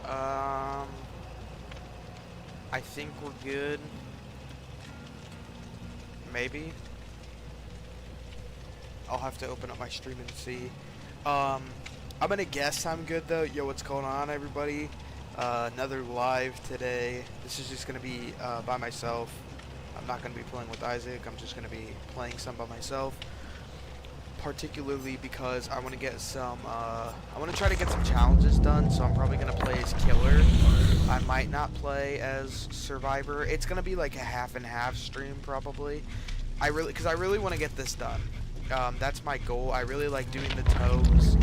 Um, I think we're good. Maybe. I'll have to open up my stream and see. I'm gonna guess I'm good though. Yo, what's going on, everybody? Another live today. This is just gonna be by myself. I'm not gonna be playing with Isaac. I'm just gonna be playing some by myself. Particularly because I want to get some. I want to try to get some challenges done. So I'm probably gonna play as Killer. I might not play as Survivor. It's gonna be like a half and half stream probably. Because I really want to get this done. That's my goal. I really like doing the toes.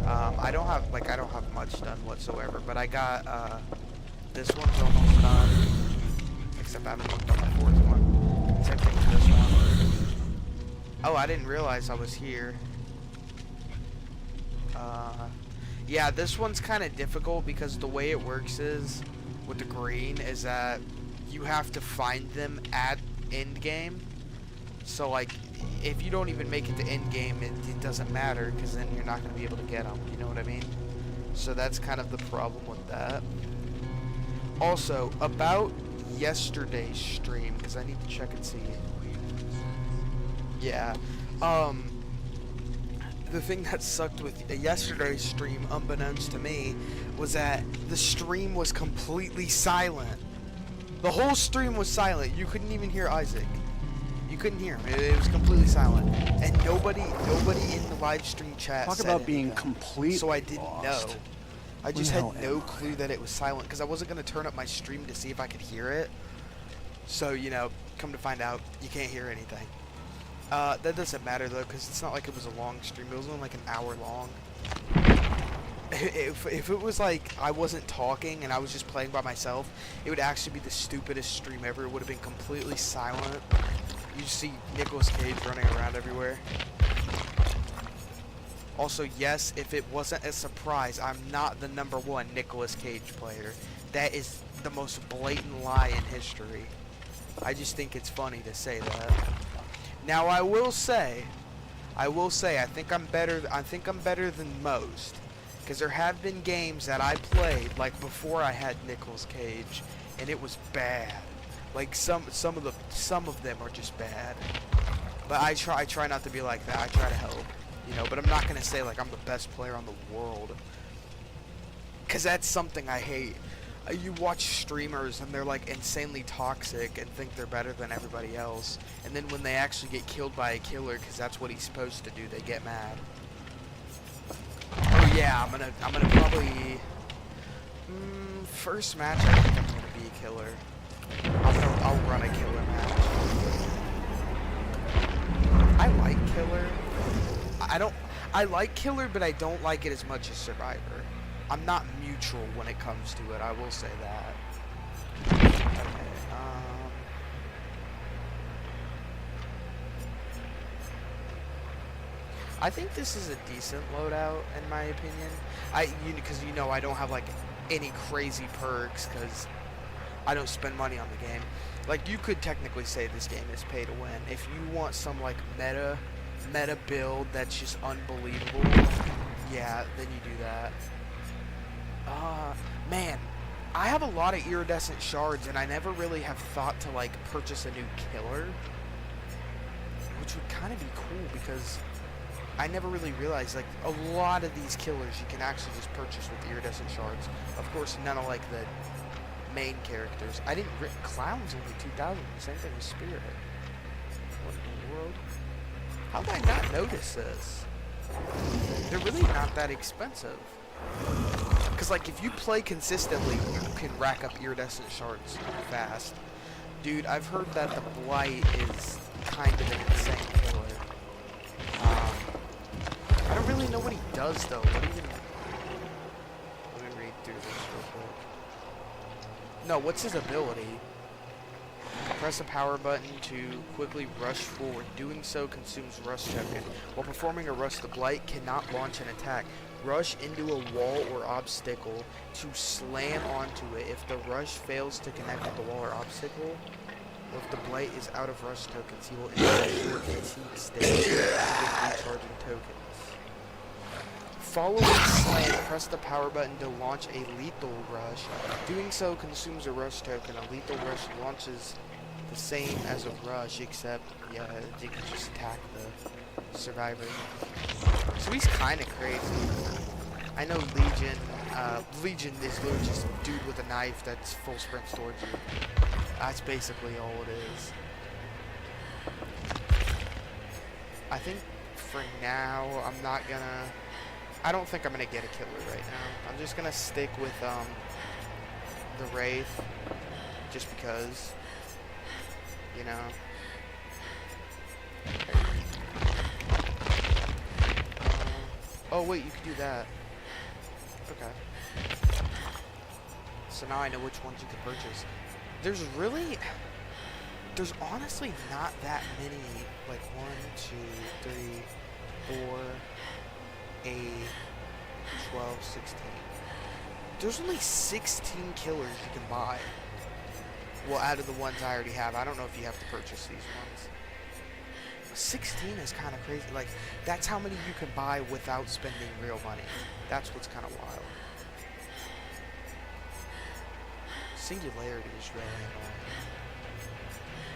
I don't have much done whatsoever, but I got this one's almost done. Except I haven't looked on the fourth one. Same thing with this one. Oh, I didn't realize I was here. Yeah, this one's kind of difficult because the way it works is with the green is that you have to find them at end game. So like, if you don't even make it to end game, it doesn't matter because then you're not going to be able to get them. You know what I mean? So that's kind of the problem with that. Also, about yesterday's stream, because I need to check and see. Yeah. The thing that sucked with yesterday's stream, unbeknownst to me, was that the stream was completely silent. The whole stream was silent. You couldn't even hear Isaac. You couldn't hear him. It was completely silent, and nobody in the live stream chat Talk said about being anything. completely So I didn't lost. know. I just had no clue that it was silent because I wasn't gonna turn up my stream to see if I could hear it. So you know, come to find out, you can't hear anything. That doesn't matter though, because it's not like it was a long stream. It was only like an hour long. If it was like I wasn't talking and I was just playing by myself, it would actually be the stupidest stream ever. It would have been completely silent. You just see Nicolas Cage running around everywhere. Also, yes, if it wasn't a surprise, I'm not the #1 Nicolas Cage player. That is the most blatant lie in history. I just think it's funny to say that. Now I will say, I think I'm better than most, because there have been games that I played like before I had Nicolas Cage, and it was bad. Like some of them are just bad. But I try not to be like that. I try to help, you know. But I'm not gonna say like I'm the best player on the world, because that's something I hate. You watch streamers and they're like insanely toxic and think they're better than everybody else, and then when they actually get killed by a killer because that's what he's supposed to do, they get mad. Oh yeah, I'm gonna probably first match I think I'm gonna be a killer. I'll run a killer match. I like killer. I like killer, but I don't like it as much as Survivor. I'm not neutral when it comes to it, I will say that. Okay, I think this is a decent loadout, in my opinion. Because you know I don't have like any crazy perks, because I don't spend money on the game. Like, you could technically say this game is pay to win. If you want some like meta build that's just unbelievable, yeah, then you do that. Man, I have a lot of iridescent shards, and I never really have thought to like purchase a new killer, which would kind of be cool because I never really realized like a lot of these killers you can actually just purchase with iridescent shards. Of course, none of like the main characters. I didn't. Clown's only 2,000. Same thing with Spirit. What in the world? How did I not notice this? They're really not that expensive. Because, like, if you play consistently, you can rack up iridescent shards fast. Dude, I've heard that the Blight is kind of an insane killer. I don't really know what he does, though. What even... Let me read through this real quick. No, what's his ability? Press the power button to quickly rush forward. Doing so consumes Rush token. While performing a rush, the Blight cannot launch an attack. Rush into a wall or obstacle to slam onto it. If the rush fails to connect with the wall or obstacle, or if the Blight is out of rush tokens, he will enter a short fatigue state, recharging tokens. Following slam, press the power button to launch a lethal rush. Doing so consumes a rush token. A lethal rush launches the same as a rush, except, yeah, you can just attack the survivor. So he's kind of crazy. I know Legion is literally just a dude with a knife that's full sprint towards you. That's basically all it is. I think for now, I don't think I'm gonna get a killer right now. I'm just gonna stick with the Wraith, just because, you know. Oh wait, you can do that. Okay. So now I know which ones you can purchase. There's honestly not that many, like 1, 2, 3, 4, 8, 12, 16. There's only 16 killers you can buy. Well, out of the ones I already have. I don't know if you have to purchase these ones. 16 is kind of crazy. Like, that's how many you can buy without spending real money. That's what's kind of wild. Singularity is really annoying.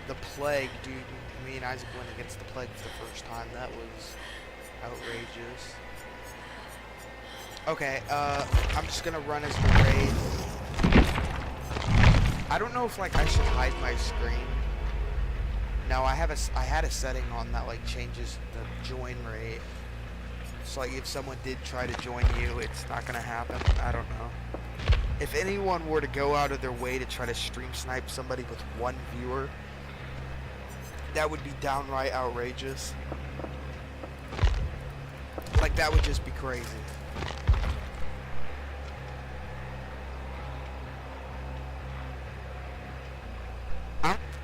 The Plague, dude. Me and Isaac went against the Plague for the first time. That was outrageous. Okay, I'm just gonna run as the Wraith. I don't know if, like, I should hide my screen. No, I had a setting on that, like, changes the join rate. So, like, if someone did try to join you, it's not gonna happen. I don't know. If anyone were to go out of their way to try to stream snipe somebody with 1 viewer, that would be downright outrageous. Like, that would just be crazy.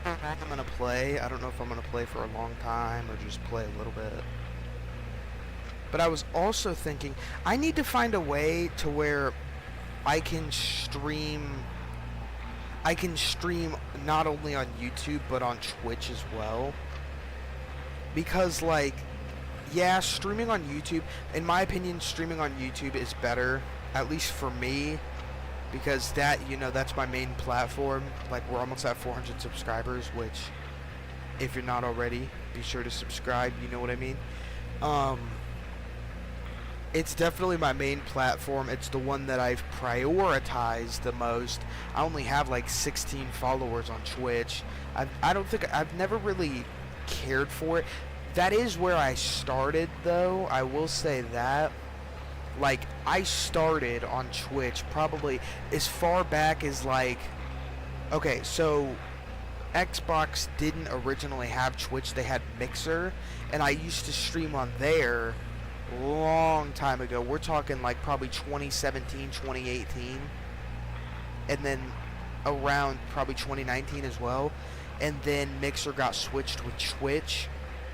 I'm gonna play. I don't know if I'm gonna play for a long time or just play a little bit. But I was also thinking, I need to find a way to where I can stream not only on YouTube but on Twitch as well. Because, like, yeah, streaming on YouTube, in my opinion, streaming on YouTube is better, at least for me, because that, you know, that's my main platform. Like, we're almost at 400 subscribers, which, if you're not already, be sure to subscribe, you know what I mean? It's definitely my main platform. It's the one that I've prioritized the most. I only have like 16 followers on Twitch. I've never really cared for it. That is where I started, though. I will say that. Like, I started on Twitch probably as far back as, like, okay, so Xbox didn't originally have Twitch. They had Mixer, and I used to stream on there long time ago. We're talking like probably 2017, 2018, and then around probably 2019 as well. And then Mixer got switched with Twitch.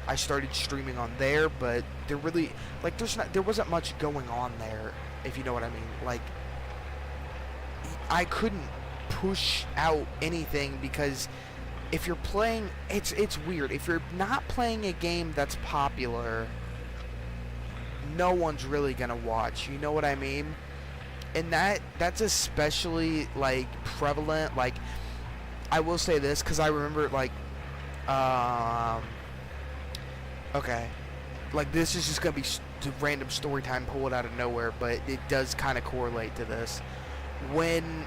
I started streaming on there, but there really, like, there wasn't much going on there, if you know what I mean. Like, I couldn't push out anything because if you're playing, it's weird. If you're not playing a game that's popular, no one's really gonna watch, you know what I mean? And that's especially, like, prevalent. Like, I will say this because I remember, like, okay, like, this is just gonna be random story time, pull it out of nowhere, but it does kind of correlate to this. When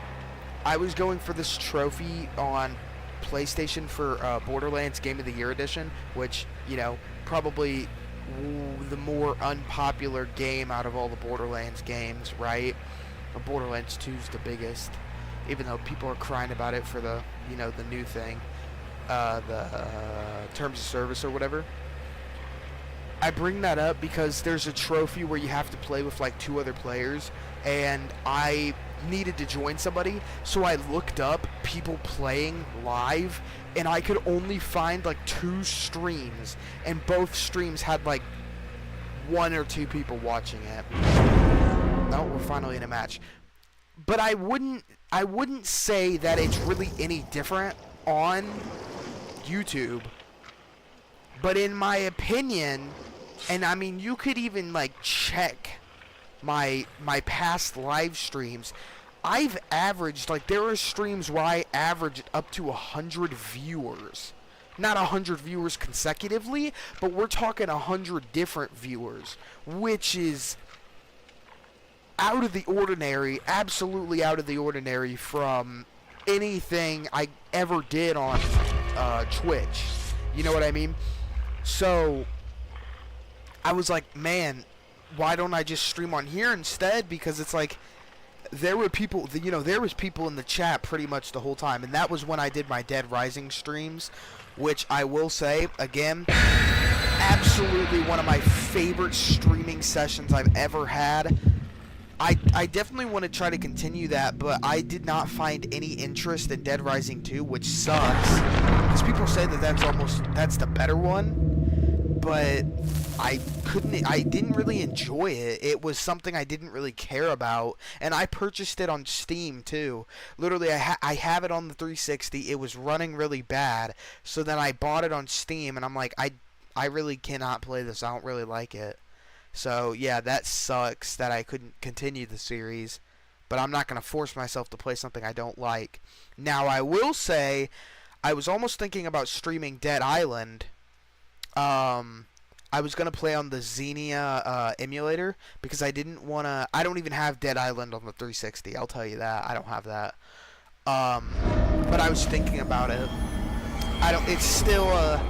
I was going for this trophy on PlayStation for Borderlands Game of the Year edition, which, you know, probably the more unpopular game out of all the Borderlands games, right? Borderlands 2 is the biggest, even though people are crying about it for the, you know, the new thing, the terms of service or whatever. I bring that up because there's a trophy where you have to play with like 2 other players, and I needed to join somebody, so I looked up people playing live, and I could only find like 2 streams, and both streams had like 1 or 2 people watching it. Oh, we're finally in a match. But I wouldn't say that it's really any different on YouTube. But in my opinion, and I mean, you could even like check my past live streams, I've averaged, like, there are streams where I averaged up to 100 viewers. Not 100 viewers consecutively, but we're talking 100 different viewers, which is out of the ordinary, absolutely out of the ordinary from anything I ever did on Twitch. You know what I mean? So I was like, man, why don't I just stream on here instead? Because it's like, there were people, you know, there was people in the chat pretty much the whole time, and that was when I did my Dead Rising streams, which I will say, again, absolutely one of my favorite streaming sessions I've ever had. I definitely want to try to continue that, but I did not find any interest in Dead Rising 2, which sucks, because people say that that's the better one. But I didn't really enjoy it. It was something I didn't really care about, and I purchased it on Steam too. Literally, I have it on the 360. It was running really bad, so then I bought it on Steam, and I'm like, I really cannot play this. I don't really like it. So yeah, that sucks that I couldn't continue the series, but I'm not gonna force myself to play something I don't like. Now, I will say, I was almost thinking about streaming Dead Island. I was gonna play on the Xenia emulator, because I didn't wanna. I don't even have Dead Island on the 360. I'll tell you that. I don't have that. But I was thinking about it. It's still a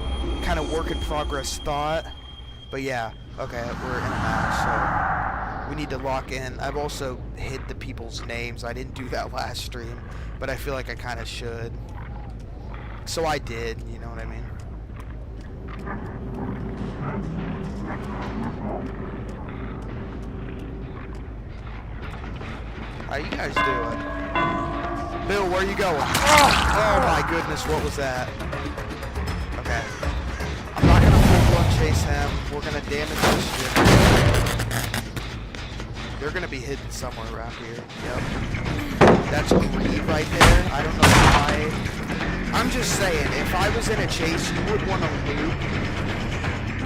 kind of work in progress thought. But yeah, okay, we're in a match, so we need to lock in. I've also hid the people's names. I didn't do that last stream, but I feel like I kind of should. So I did. You know what I mean? How you guys doing? Bill, where you going? Oh my goodness, what was that? Okay. I'm not gonna full-blown chase him. We're gonna damage this generator. They're gonna be hidden somewhere around here. Yep. That's greed right there. I don't know why. I'm just saying, if I was in a chase, you would want to loot.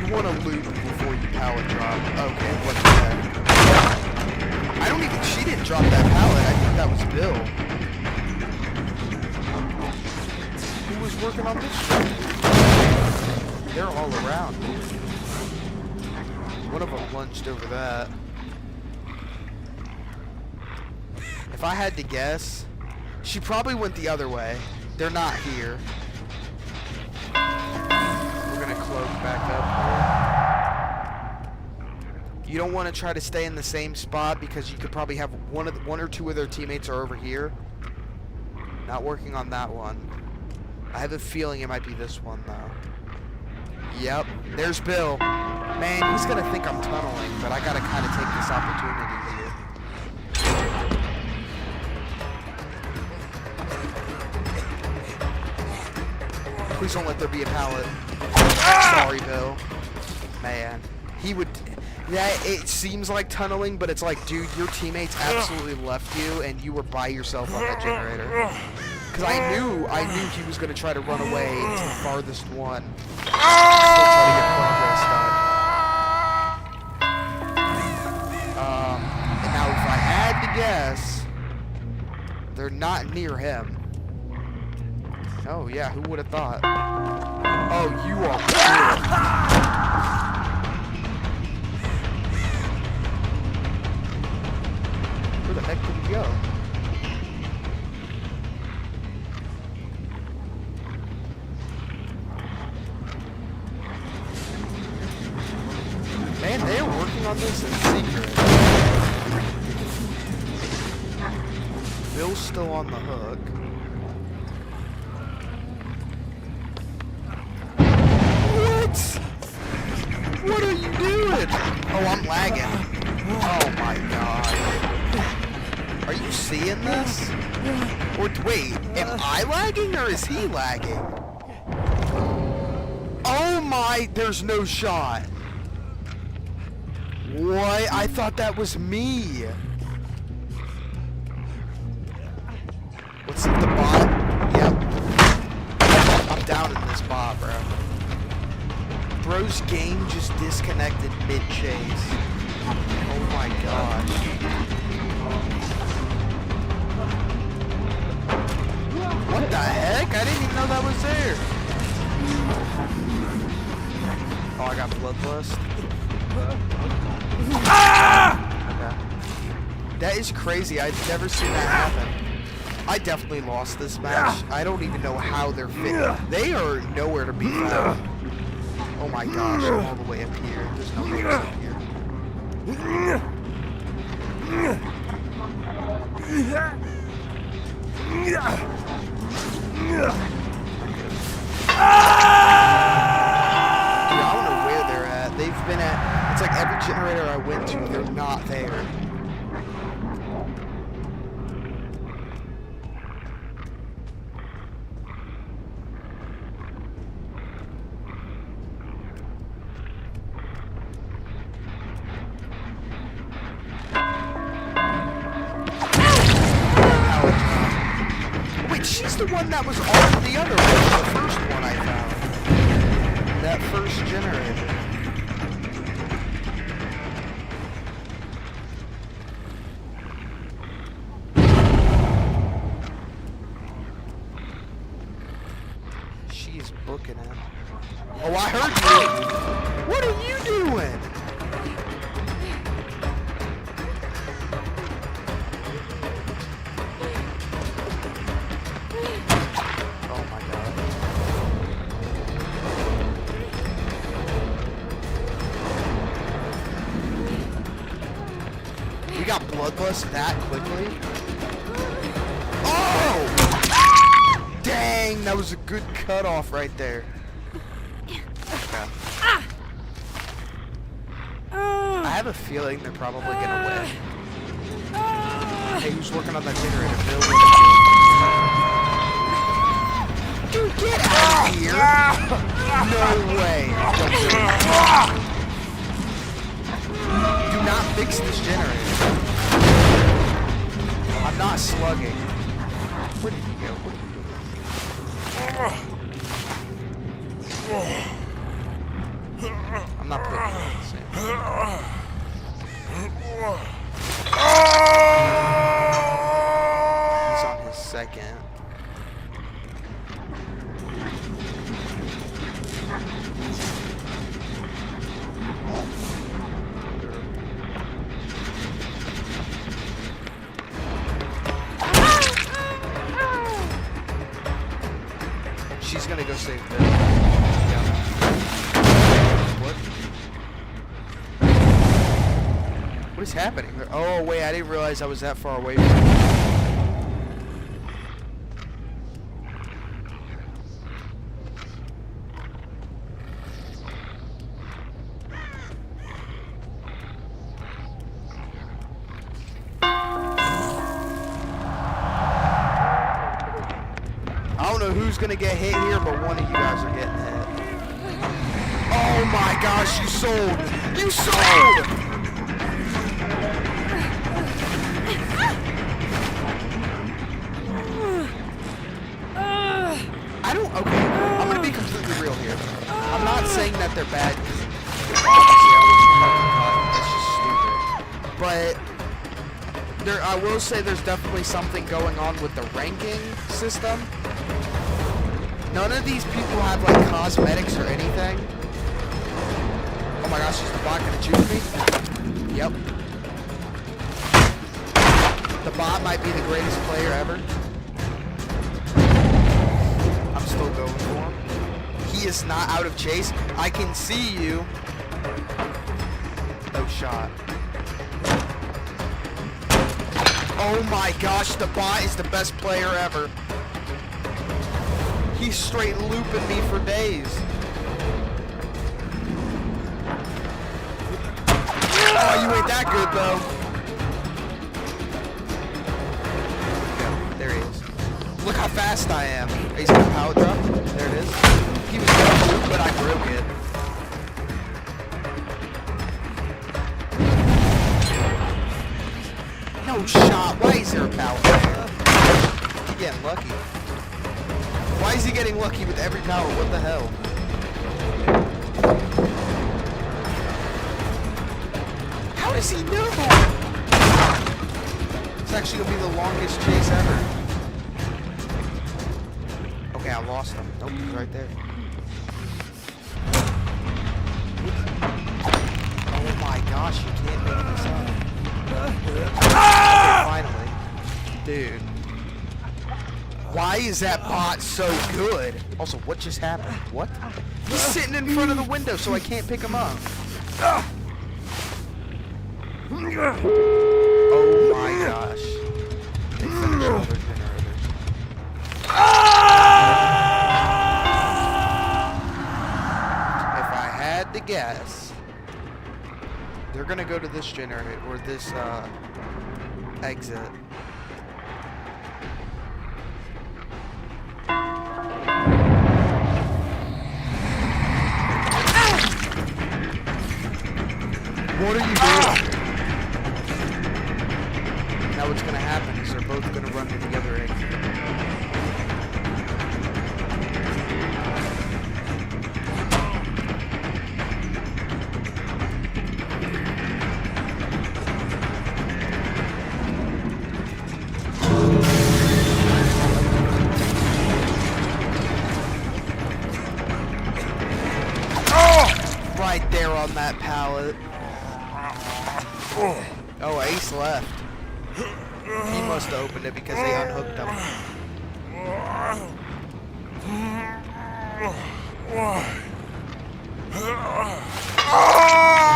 You want to loot before you pallet drop. Okay, what's that? I don't even, she didn't drop that pallet. I think that was Bill. Who was working on this shit? They're all around. One of them lunged over that. If I had to guess, she probably went the other way. They're not here. We're gonna cloak back up here. You don't want to try to stay in the same spot, because you could probably have one or two of their teammates are over here. Not working on that one. I have a feeling it might be this one though. Yep, there's Bill. Man, he's gonna think I'm tunneling, but I gotta kind of take this opportunity here. Please don't let there be a pallet. Sorry, Bill. Man, he would. Yeah, it seems like tunneling, but it's like, dude, your teammates absolutely left you, and you were by yourself on that generator. Because I knew he was going to try to run away to the farthest one. Still try to get progress done. And now if I had to guess, they're not near him. Oh yeah, who would have thought? Oh, you are cool. Where the heck did he go? Man, they are working on this in secret. Bill's still on the hook. What are you doing? Oh, I'm lagging. Oh my god. Are you seeing this? Or wait, am I lagging or is he lagging? Oh my, there's no shot. What? I thought that was me. Let's see if the bot. Yep. I'm down in this bot, bro. Bro's game just disconnected mid-chase. Oh my gosh. What the heck? I didn't even know that was there. Oh, I got bloodlust. Okay. That is crazy. I've never seen that happen. I definitely lost this match. I don't even know how they're fit. They are nowhere to be found. Oh my gosh, I'm all the way up here. There's no way up here. I don't know where they're at. They've been at, it's like every generator I went to, they're not there. Wait, she's the one that was on the other one, the first one I found. That first generator. She's booking it. Oh, I heard you! What are you doing? Oh my god. We got bloodlust that quickly? Oh! Dang, that was a good cutoff right there. Okay. I have a feeling they're probably gonna win. Hey, who's working on that generator? Bill? Dude, get out of here! No way. Don't do it. Do not fix this generator. I'm not slugging. Where did he go? What did he do? I'm not putting it on the same. He's on his second. She's gonna go save Bill. Yeah. What? What is happening? Oh wait, I didn't realize I was that far away from it. I don't know who's gonna get hit here, but one of you guys are getting hit. Oh my gosh, you sold! You sold! I don't, okay, I'm gonna be completely real here. I'm not saying that they're bad, because obviously I was fucking cut. That's just stupid. But there, I will say there's definitely something going on with the ranking system. None of these people have like cosmetics or anything. Oh my gosh, is the bot gonna choose me? Yep. The bot might be the greatest player ever. I'm still going for him. He is not out of chase. I can see you. No shot. Oh my gosh, the bot is the best player ever. He's straight looping me for days. Oh, you ain't that good though. Yeah, there he is. Look how fast I am. He's got power drop. There it is. He was going to, but I broke it. No shot. Why is there a power drop? He's getting lucky. Why is he getting lucky with every power? What the hell? How does he know? It's actually gonna be the longest chase ever. Okay, I lost him. Nope, he's right there. Oh my gosh, you can't make this up. Okay, finally. Dude. Why is that bot so good? Also, what just happened? What? He's sitting in front of the window so I can't pick him up. Oh my gosh. They finished all their generators. If I had to guess, they're gonna go to this generator, or this, exit. What are you doing? Now what's gonna happen is they're both gonna run to the other exit. Oh! Right there on that pallet. Oh, Ace left. He must have opened it because they unhooked him.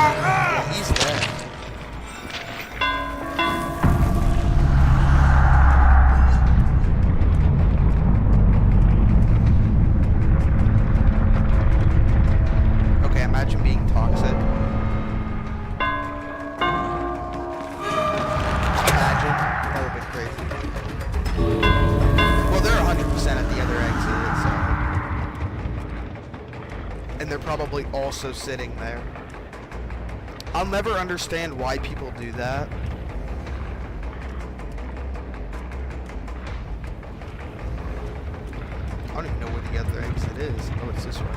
Yeah, he's dead. Okay, imagine being toxic. At the other exit, so. And they're probably also sitting there. I'll never understand why people do that. I don't even know where the other exit is. Oh, it's this way.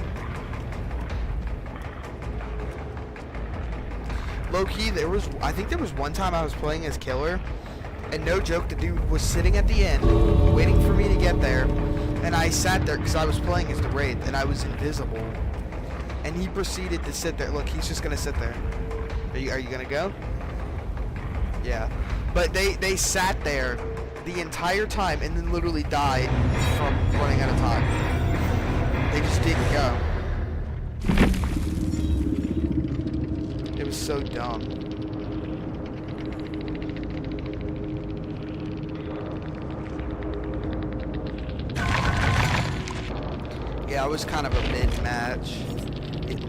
Low-key, I think there was one time I was playing as Killer, and no joke, the dude was sitting at the end, waiting for me to get there, and I sat there because I was playing as the Wraith, and I was invisible. And he proceeded to sit there. Look, he's just gonna sit there. Are you gonna go? Yeah. But they sat there the entire time and then literally died from running out of time. They just didn't go. It was so dumb. Yeah, it was kind of a mid-match.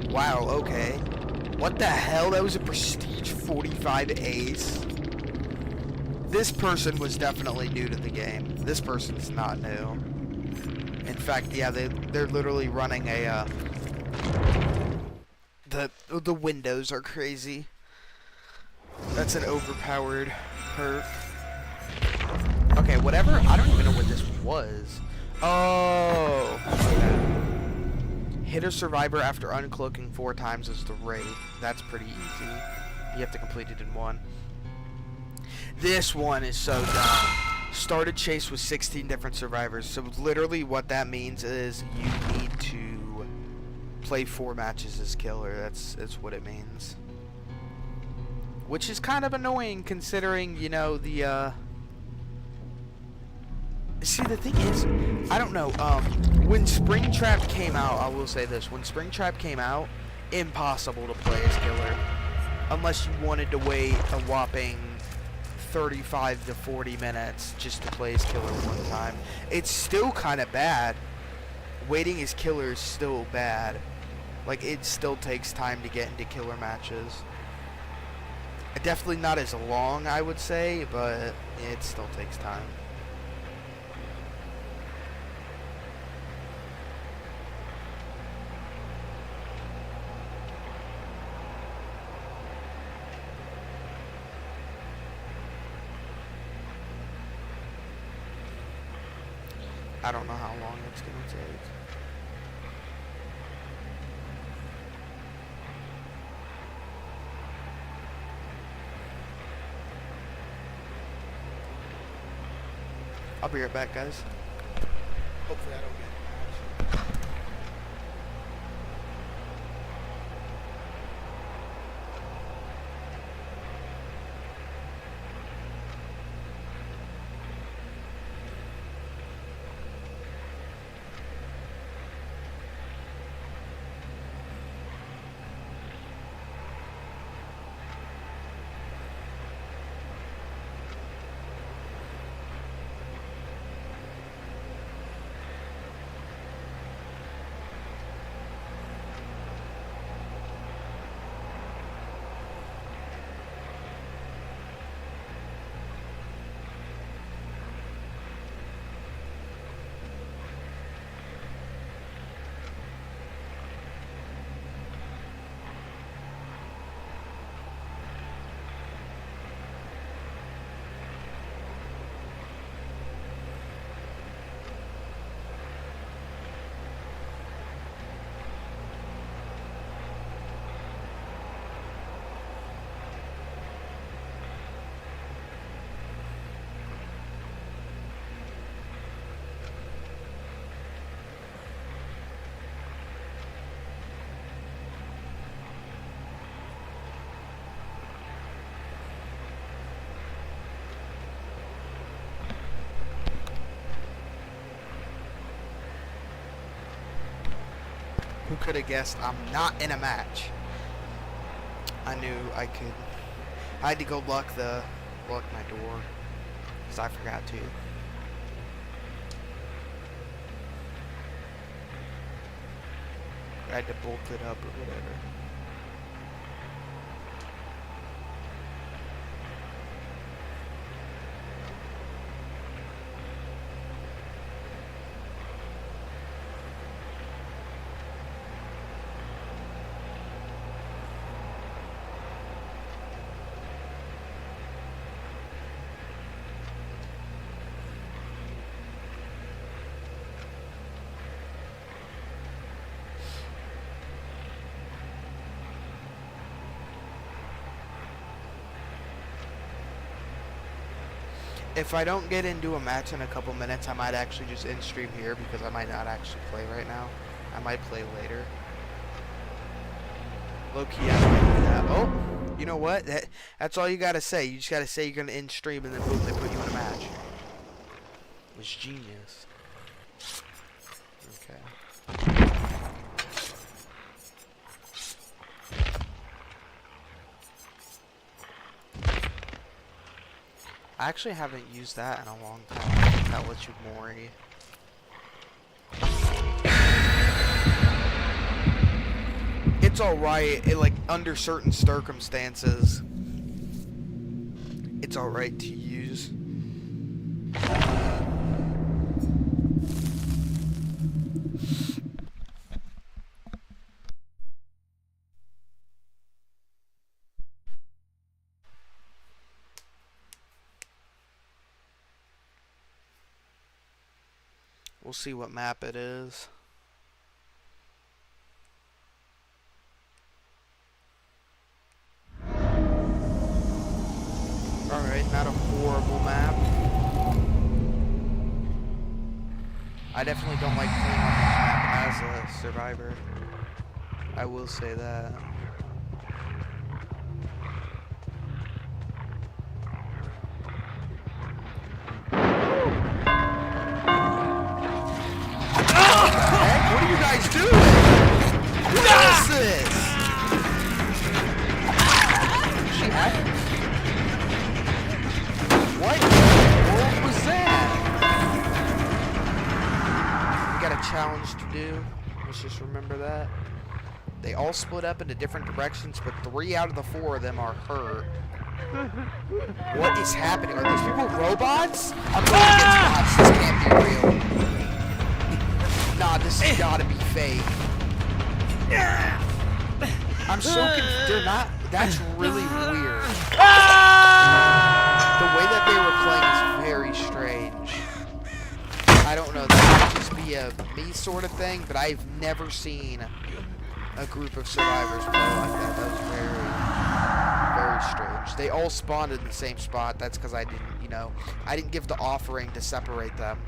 Wow, okay. What the hell? That was a Prestige 45 Ace. This person was definitely new to the game. This person's not new. In fact, yeah, they're literally running a, the windows are crazy. That's an overpowered perk. Okay, whatever. I don't even know what this was. Oh. Okay. Hit a survivor after uncloaking 4 times as the Wraith. That's pretty easy. You have to complete it in 1. This one is so dumb. Start a chase with 16 different survivors. So literally what that means is you need to play 4 matches as Killer. That's what it means. Which is kind of annoying considering, you know, the, See, the thing is, I don't know, when Springtrap came out, I will say this, when Springtrap came out, impossible to play as Killer. Unless you wanted to wait a whopping 35 to 40 minutes just to play as Killer one time. It's still kind of bad. Waiting as Killer is still bad. Like, it still takes time to get into Killer matches. Definitely not as long, I would say, but it still takes time. I don't know how long it's going to take. I'll be right back, guys. Hopefully I don't get Who could have guessed I'm not in a match? I knew I could. I had to go lock my door because I forgot to. I had to bolt it up or whatever. If I don't get into a match in a couple minutes, I might actually just end stream here because I might not actually play right now. I might play later. Low-key, I might do that. Oh, you know what? That's all you gotta say. You just gotta say you're gonna end stream and then boom, they put you in a match. It was genius. Okay. I actually haven't used that in a long time. That lets you Mori. It's alright, like, under certain circumstances, it's alright to use. We'll see what map it is. Alright, not a horrible map. I definitely don't like playing on this map as a survivor. I will say that. What are you guys doing? What is this? She had it. What was that? We got a challenge to do. Let's just remember that. They all split up into different directions, but 3 out of the 4 of them are hurt. What is happening? Are these people robots? I'm going against bots. This can't be real. Nah, this has gotta be fake. I'm so confused. They're not. That's really weird. The way that they were playing is very strange. I don't know. That might just be a me sort of thing, but I've never seen a group of survivors play like that. That was very, very very strange. They all spawned in the same spot. That's because I didn't, you know, I didn't give the offering to separate them.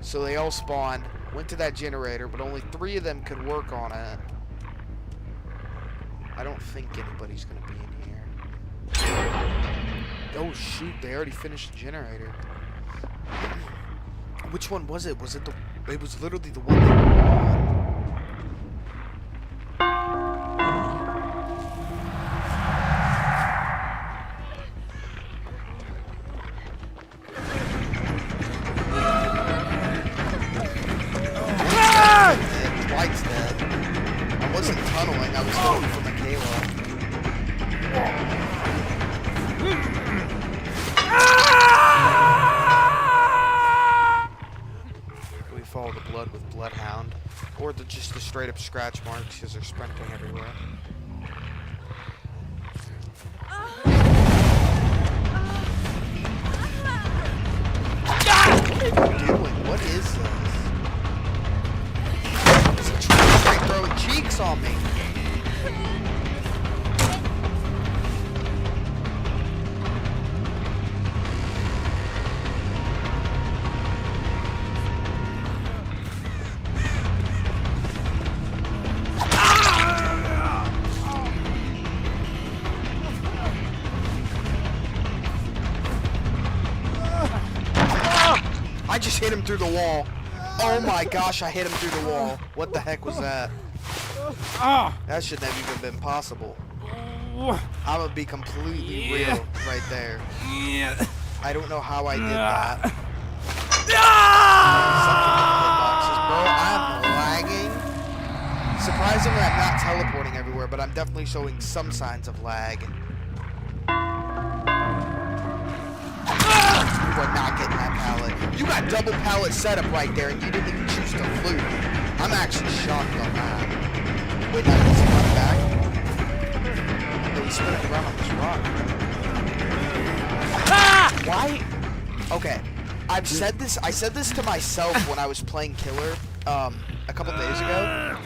So they all spawned, went to that generator, but only 3 of them could work on it. I don't think anybody's gonna be in here. Oh shoot, they already finished the generator. Which one was it? Was it the... It was literally the one they were on. Dwight's dead. I wasn't tunneling, I was going for Michaela. We follow the blood with Bloodhound. Or just the straight up scratch marks because they're sprinting everywhere. What are you doing? What is this? Is he trying to throwing cheeks on me? I just hit him through the wall. Oh my gosh, I hit him through the wall. What the heck was that? That shouldn't have even been possible. I'm gonna be completely real right there. I don't know how I did that. Something with the hitboxes, bro. I'm lagging. Surprisingly, I'm not teleporting everywhere, but I'm definitely showing some signs of lag. You are not getting that pallet. You got double pallet setup right there, and you didn't even choose to loot. I'm actually shocked on that. Wait, no, does he run back? No, he's spinning around on this rock. Why? Okay, I said this to myself when I was playing Killer a couple days ago.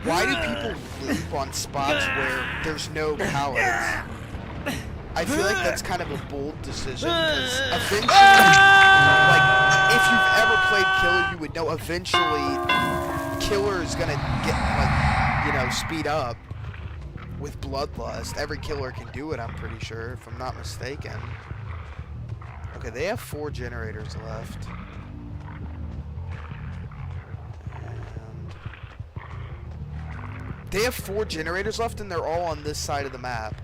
Why do people loop on spots where there's no pallets? I feel like that's kind of a bold decision, because eventually, like, if you've ever played Killer, you would know eventually Killer is gonna get, like, you know, speed up with Bloodlust. Every Killer can do it, I'm pretty sure, if I'm not mistaken. Okay, they have 4 generators left. And they have 4 generators left, and they're all on this side of the map.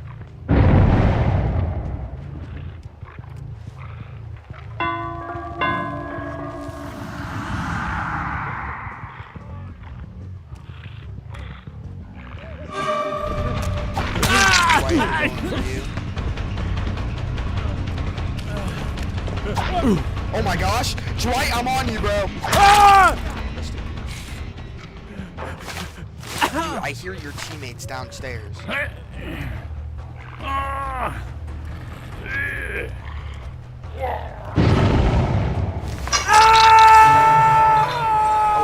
Oh my gosh! Dwight, I'm on you, bro! Dude, I hear your teammates downstairs. Oh,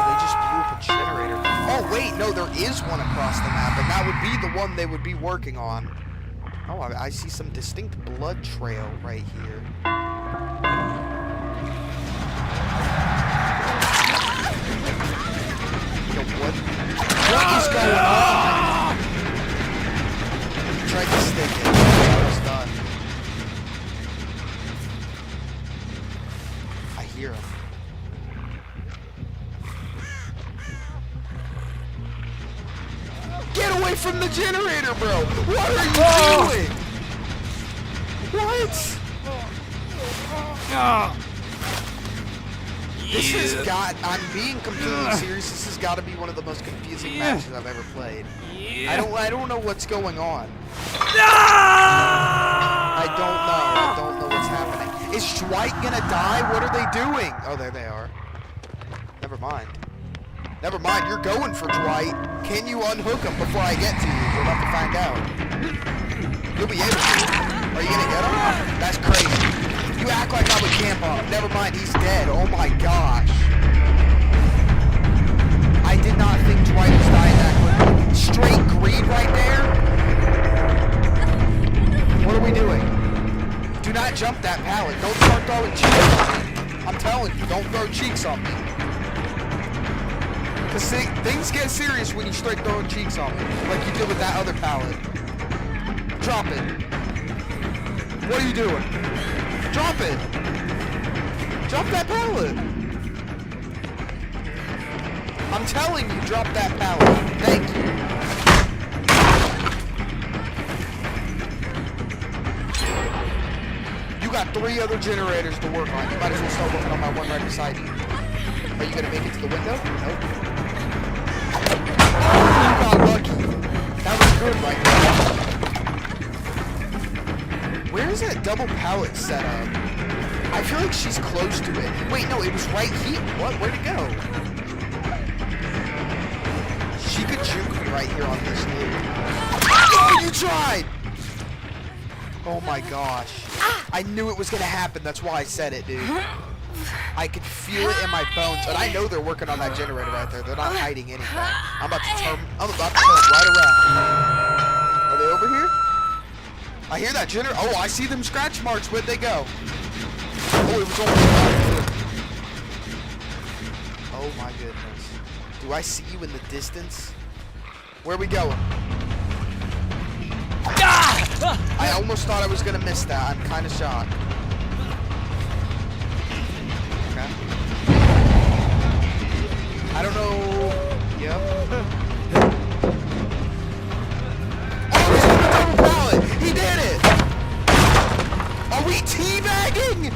they just blew up a generator. Oh, wait, no, there is one across the map, and that would be the one they would be working on. Oh, I see some distinct blood trail right here. What is going on? Tried to stick it. I was done. I hear him. Get away from the generator, bro! What are you doing? What? This has got, I'm being completely serious, this has got to be one of the most confusing matches I've ever played. I don't know what's going on. I don't know what's happening. Is Dwight gonna die? What are they doing? Oh, there they are. Never mind. Never mind, you're going for Dwight. Can you unhook him before I get to you? We're about to find out. You'll be able to. Are you gonna get him? That's crazy. You act like I would camp on him. Never mind, he's dead. Oh my gosh. I did not think Dwight was dying that quickly. Straight greed right there. What are we doing? Do not jump that pallet. Don't start throwing cheeks on me. I'm telling you, don't throw cheeks on me. Because things get serious when you start throwing cheeks on me. Like you did with that other pallet. Drop it. What are you doing? Drop it. Drop that pallet. I'm telling you, drop that pallet. Thank you. You got 3 other generators to work on. You might as well start working on my one right beside you. Are you gonna make it to the window? Nope. Oh, you got lucky. That was good right there. Where is that double pallet set up? I feel like she's close to it. Wait, no, it was right here. What? Where'd it go? She could juke me right here on this loop. Oh, you tried! Oh my gosh. I knew it was gonna happen. That's why I said it, dude. I could feel it in my bones, and I know they're working on that generator right there. They're not hiding anything. I'm about to turn right around. Are they over here? I hear that generator. Oh, I see them scratch marks. Where'd they go? Oh, it was almost. Oh my goodness. Do I see you in the distance? Where are we going? I almost thought I was gonna miss that. I'm kind of shocked. Okay. I don't know. Yep. Oh, he's on the double pallet. He did it. Are we teabagging?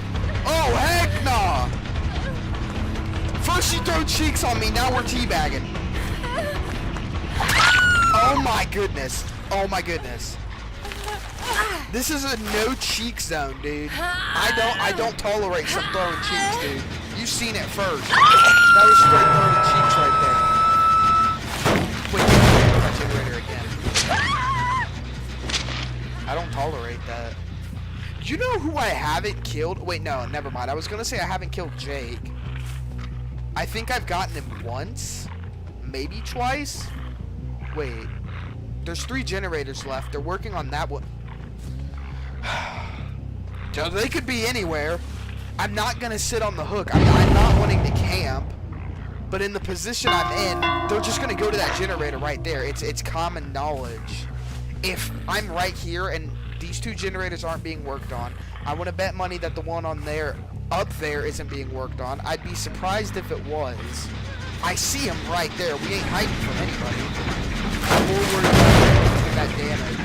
Oh, heck nah. First you throw cheeks on me, now we're teabagging. Oh my goodness. Oh my goodness. This is a no cheek zone, dude. I don't tolerate some throwing cheeks, dude. You've seen it first. That was straight throwing cheeks right there. Wait, my generator again. I don't tolerate that. You know who I haven't killed? Wait, no, never mind. I was gonna say I haven't killed Jake. I think I've gotten him once, maybe twice. Wait, there's 3 generators left. They're working on that one. So they could be anywhere. I'm not gonna sit on the hook. I'm not wanting to camp, but in the position I'm in, they're just gonna go to that generator right there. It's common knowledge. If I'm right here and these 2 generators aren't being worked on, I want to bet money that the one on there, up there, isn't being worked on. I'd be surprised if it was. I see him right there. We ain't hiding from anybody. I'm more worried about that damage.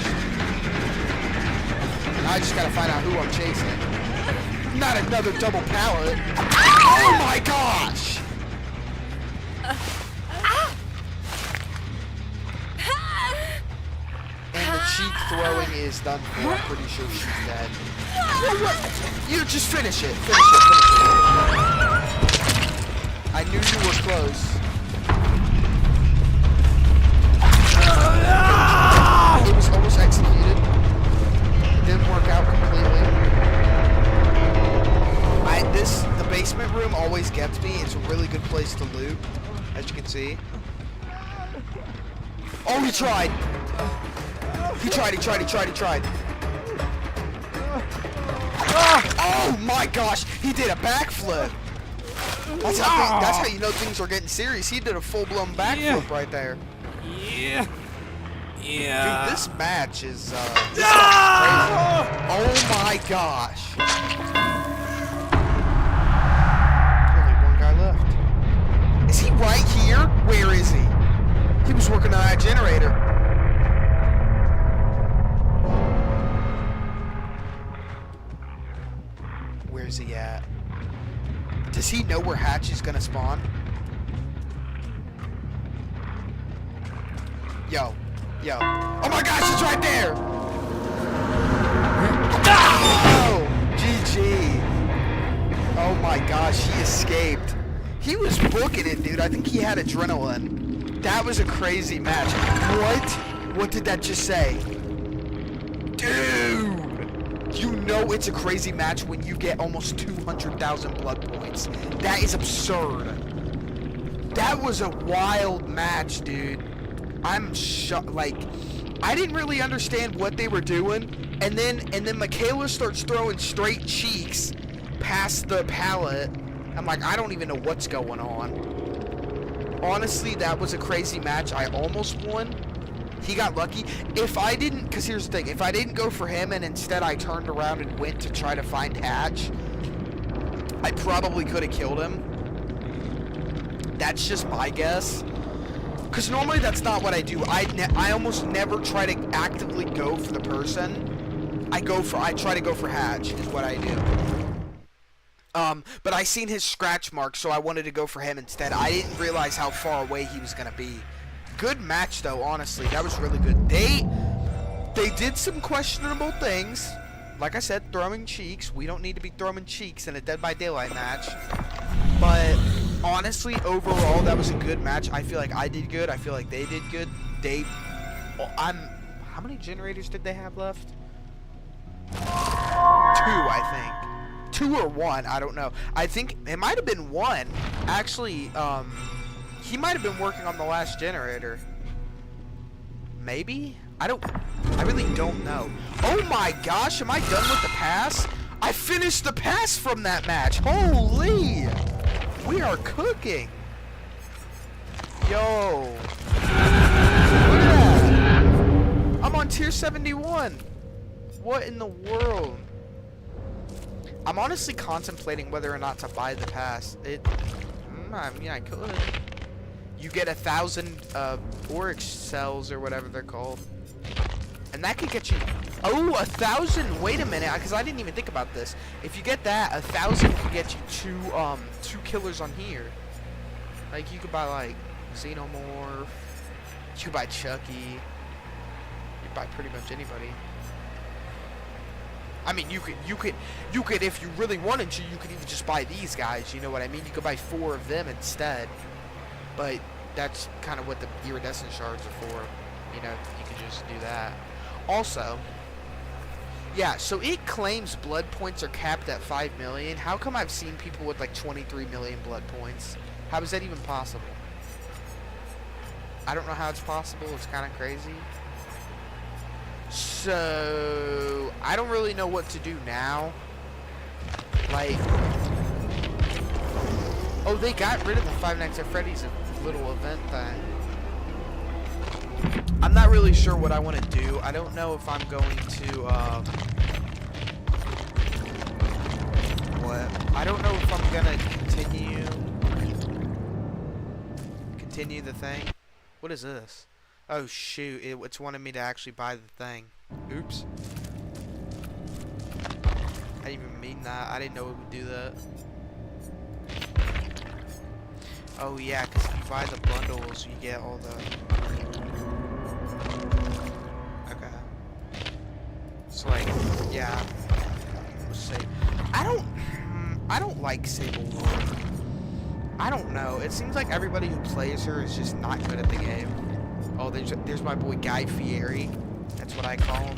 I just gotta find out who I'm chasing. Not another double pallet. Oh my gosh! And the cheek throwing is done for. I'm pretty sure she's dead. What? You just finish it. Finish it. I knew you were close. It was almost executed. It didn't work out completely. The basement room always gets me. It's a really good place to loot, as you can see. Oh, he tried. He tried. Oh my gosh, he did a backflip. That's how you know things are getting serious. He did a full-blown backflip right there. Yeah. Dude, this match is crazy. Oh my gosh. Only one guy left. Is he right here? Where is he? He was working on that generator. Where's he at? Does he know where Hatch is gonna spawn? Yo. Oh my gosh, he's right there! Oh! GG. Oh my gosh, he escaped. He was booking it, dude. I think he had adrenaline. That was a crazy match. What? What did that just say? Dude! You know it's a crazy match when you get almost 200,000 blood points. That is absurd. That was a wild match, dude. I'm shocked. Like, I didn't really understand what they were doing, And then Michaela starts throwing straight cheeks past the pallet. I'm like, I don't even know what's going on. Honestly, that was a crazy match. I almost won. He got lucky. If I didn't, because here's the thing, if I didn't go for him and instead I turned around and went to try to find Hatch, I probably could have killed him. That's just my guess. Because normally that's not what I do. I almost never try to actively go for the person. I try to go for Hatch is what I do. But I seen his scratch mark, so I wanted to go for him instead. I didn't realize how far away he was gonna be. Good match though, honestly. That was really good. They did some questionable things. Like I said, throwing cheeks. We don't need to be throwing cheeks in a Dead by Daylight match. But honestly, overall, that was a good match. I feel like I did good. I feel like they did good. How many generators did they have left? 2, I think. 2 or 1, I don't know. I think it might have been 1. Actually, he might have been working on the last generator. Maybe? I really don't know. Oh my gosh, am I done with the pass? I finished the pass from that match. Holy! We are cooking. Yo. Look at that. I'm on tier 71. What in the world? I'm honestly contemplating whether or not to buy the pass. I mean, I could. You get 1,000 Oryx cells or whatever they're called. And that could get you... Oh, 1,000! Wait a minute, because I didn't even think about this. If you get that, 1,000 could get you two killers on here. Like, you could buy, like, Xenomorph. You could buy Chucky. You could buy pretty much anybody. I mean, you could, if you really wanted to, you could even just buy these guys, you know what I mean? You could buy 4 of them instead. But that's kind of what the iridescent shards are for. You know, you can just do that. Also, yeah, so it claims blood points are capped at 5 million. How come I've seen people with like 23 million blood points? How is that even possible? I don't know how it's possible. It's kind of crazy. So, I don't really know what to do now. Like, oh, they got rid of the Five Nights at Freddy's little event thing. I'm not really sure what I want to do. I don't know if I'm going to, what? I don't know if I'm gonna continue the thing. What is this? Oh shoot, it's wanted me to actually buy the thing. Oops. I didn't even mean that. I didn't know it would do that. Oh yeah, because if you buy the bundles, you get all the... Okay. So like, yeah. I don't like Sable War. I don't know. It seems like everybody who plays her is just not good at the game. Oh, there's my boy Guy Fieri. That's what I call him.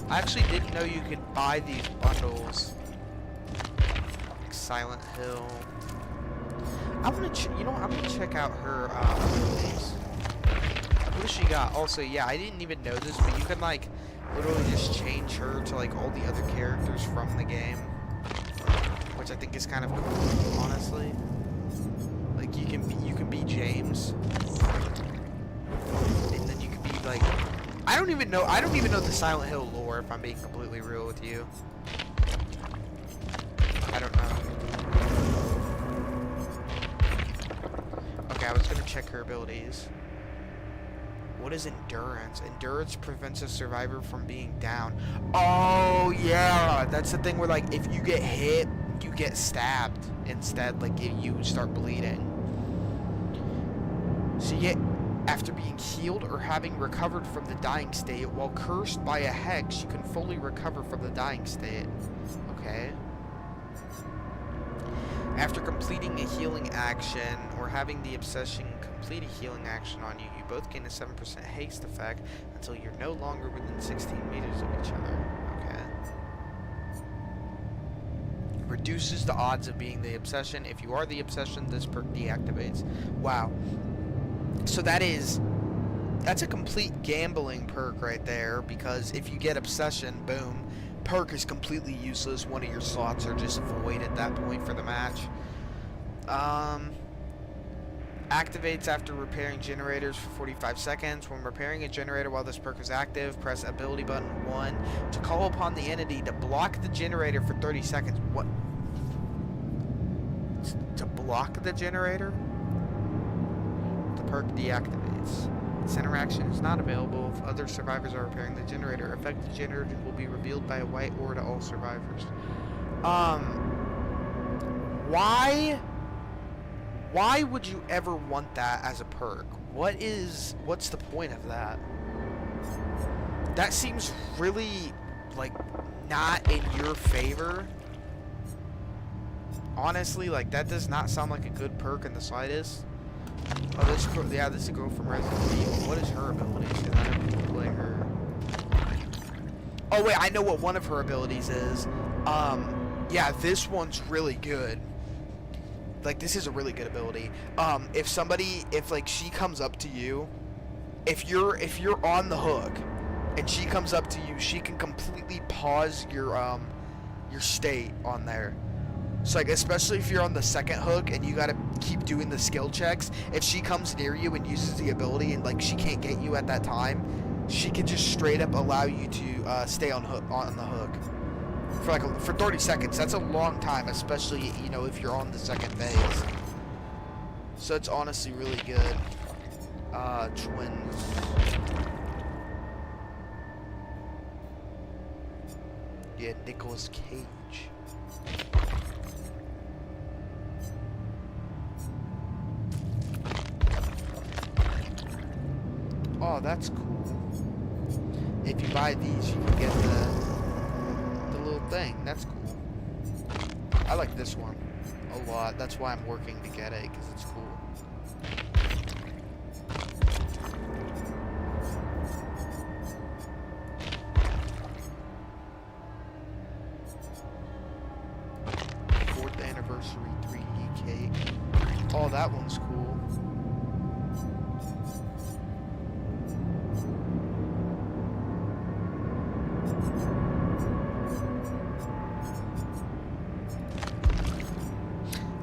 I actually didn't know you could buy these bundles. Like Silent Hill. I want to, you know what? I'm gonna check out her. What does she got? Also, yeah, I didn't even know this, but you can like literally just change her to like all the other characters from the game, which I think is kind of cool, honestly. Like you can be James, and then you can be like, I don't even know the Silent Hill lore, if I'm being completely real with you. I don't know. Okay, I was gonna check her abilities. What is endurance? Endurance prevents a survivor from being down. Oh yeah, that's the thing where like if you get hit, you get stabbed instead. Like you start bleeding. So you get, after being healed or having recovered from the dying state, while cursed by a hex, you can fully recover from the dying state. Okay. After completing a healing action or having the obsession complete a healing action on you, you both gain a 7% haste effect until you're no longer within 16 meters of each other. Okay. Reduces the odds of being the obsession. If you are the obsession, this perk deactivates. Wow. So that is That's a complete gambling perk right there, because if you get Obsession, boom, perk is completely useless. One of your slots are just void at that point for the match. Activates after repairing generators for 45 seconds. When repairing a generator while this perk is active, press ability button 1 to call upon the entity to block the generator for 30 seconds. What? To block the generator? The perk deactivates. This interaction is not available if other survivors are repairing the generator. Affected generator will be revealed by a white aura to all survivors. Why would you ever want that as a perk? What's the point of that? That seems really, like, not in your favor. Honestly, like, that does not sound like a good perk in the slightest. Oh, this girl, yeah, this is a girl from Resident Evil. What is her ability? Because I don't need to play her. Oh, wait, I know what one of her abilities is. Yeah, this one's really good. Like, this is a really good ability. If like she comes up to you, if you're on the hook and she comes up to you, she can completely pause your state on there. So, like, especially if you're on the second hook and you gotta keep doing the skill checks, if she comes near you and uses the ability and, like, she can't get you at that time, she can just straight up allow you to stay on the hook for 30 seconds. That's a long time, especially, you know, if you're on the second phase. So it's honestly really good. Twins. Yeah, Nicolas Cage. Oh, that's cool. If you buy these, you can get the little thing. That's cool. I like this one a lot. That's why I'm working to get it, because it's cool. Anniversary 3D cake. Oh, that one's cool.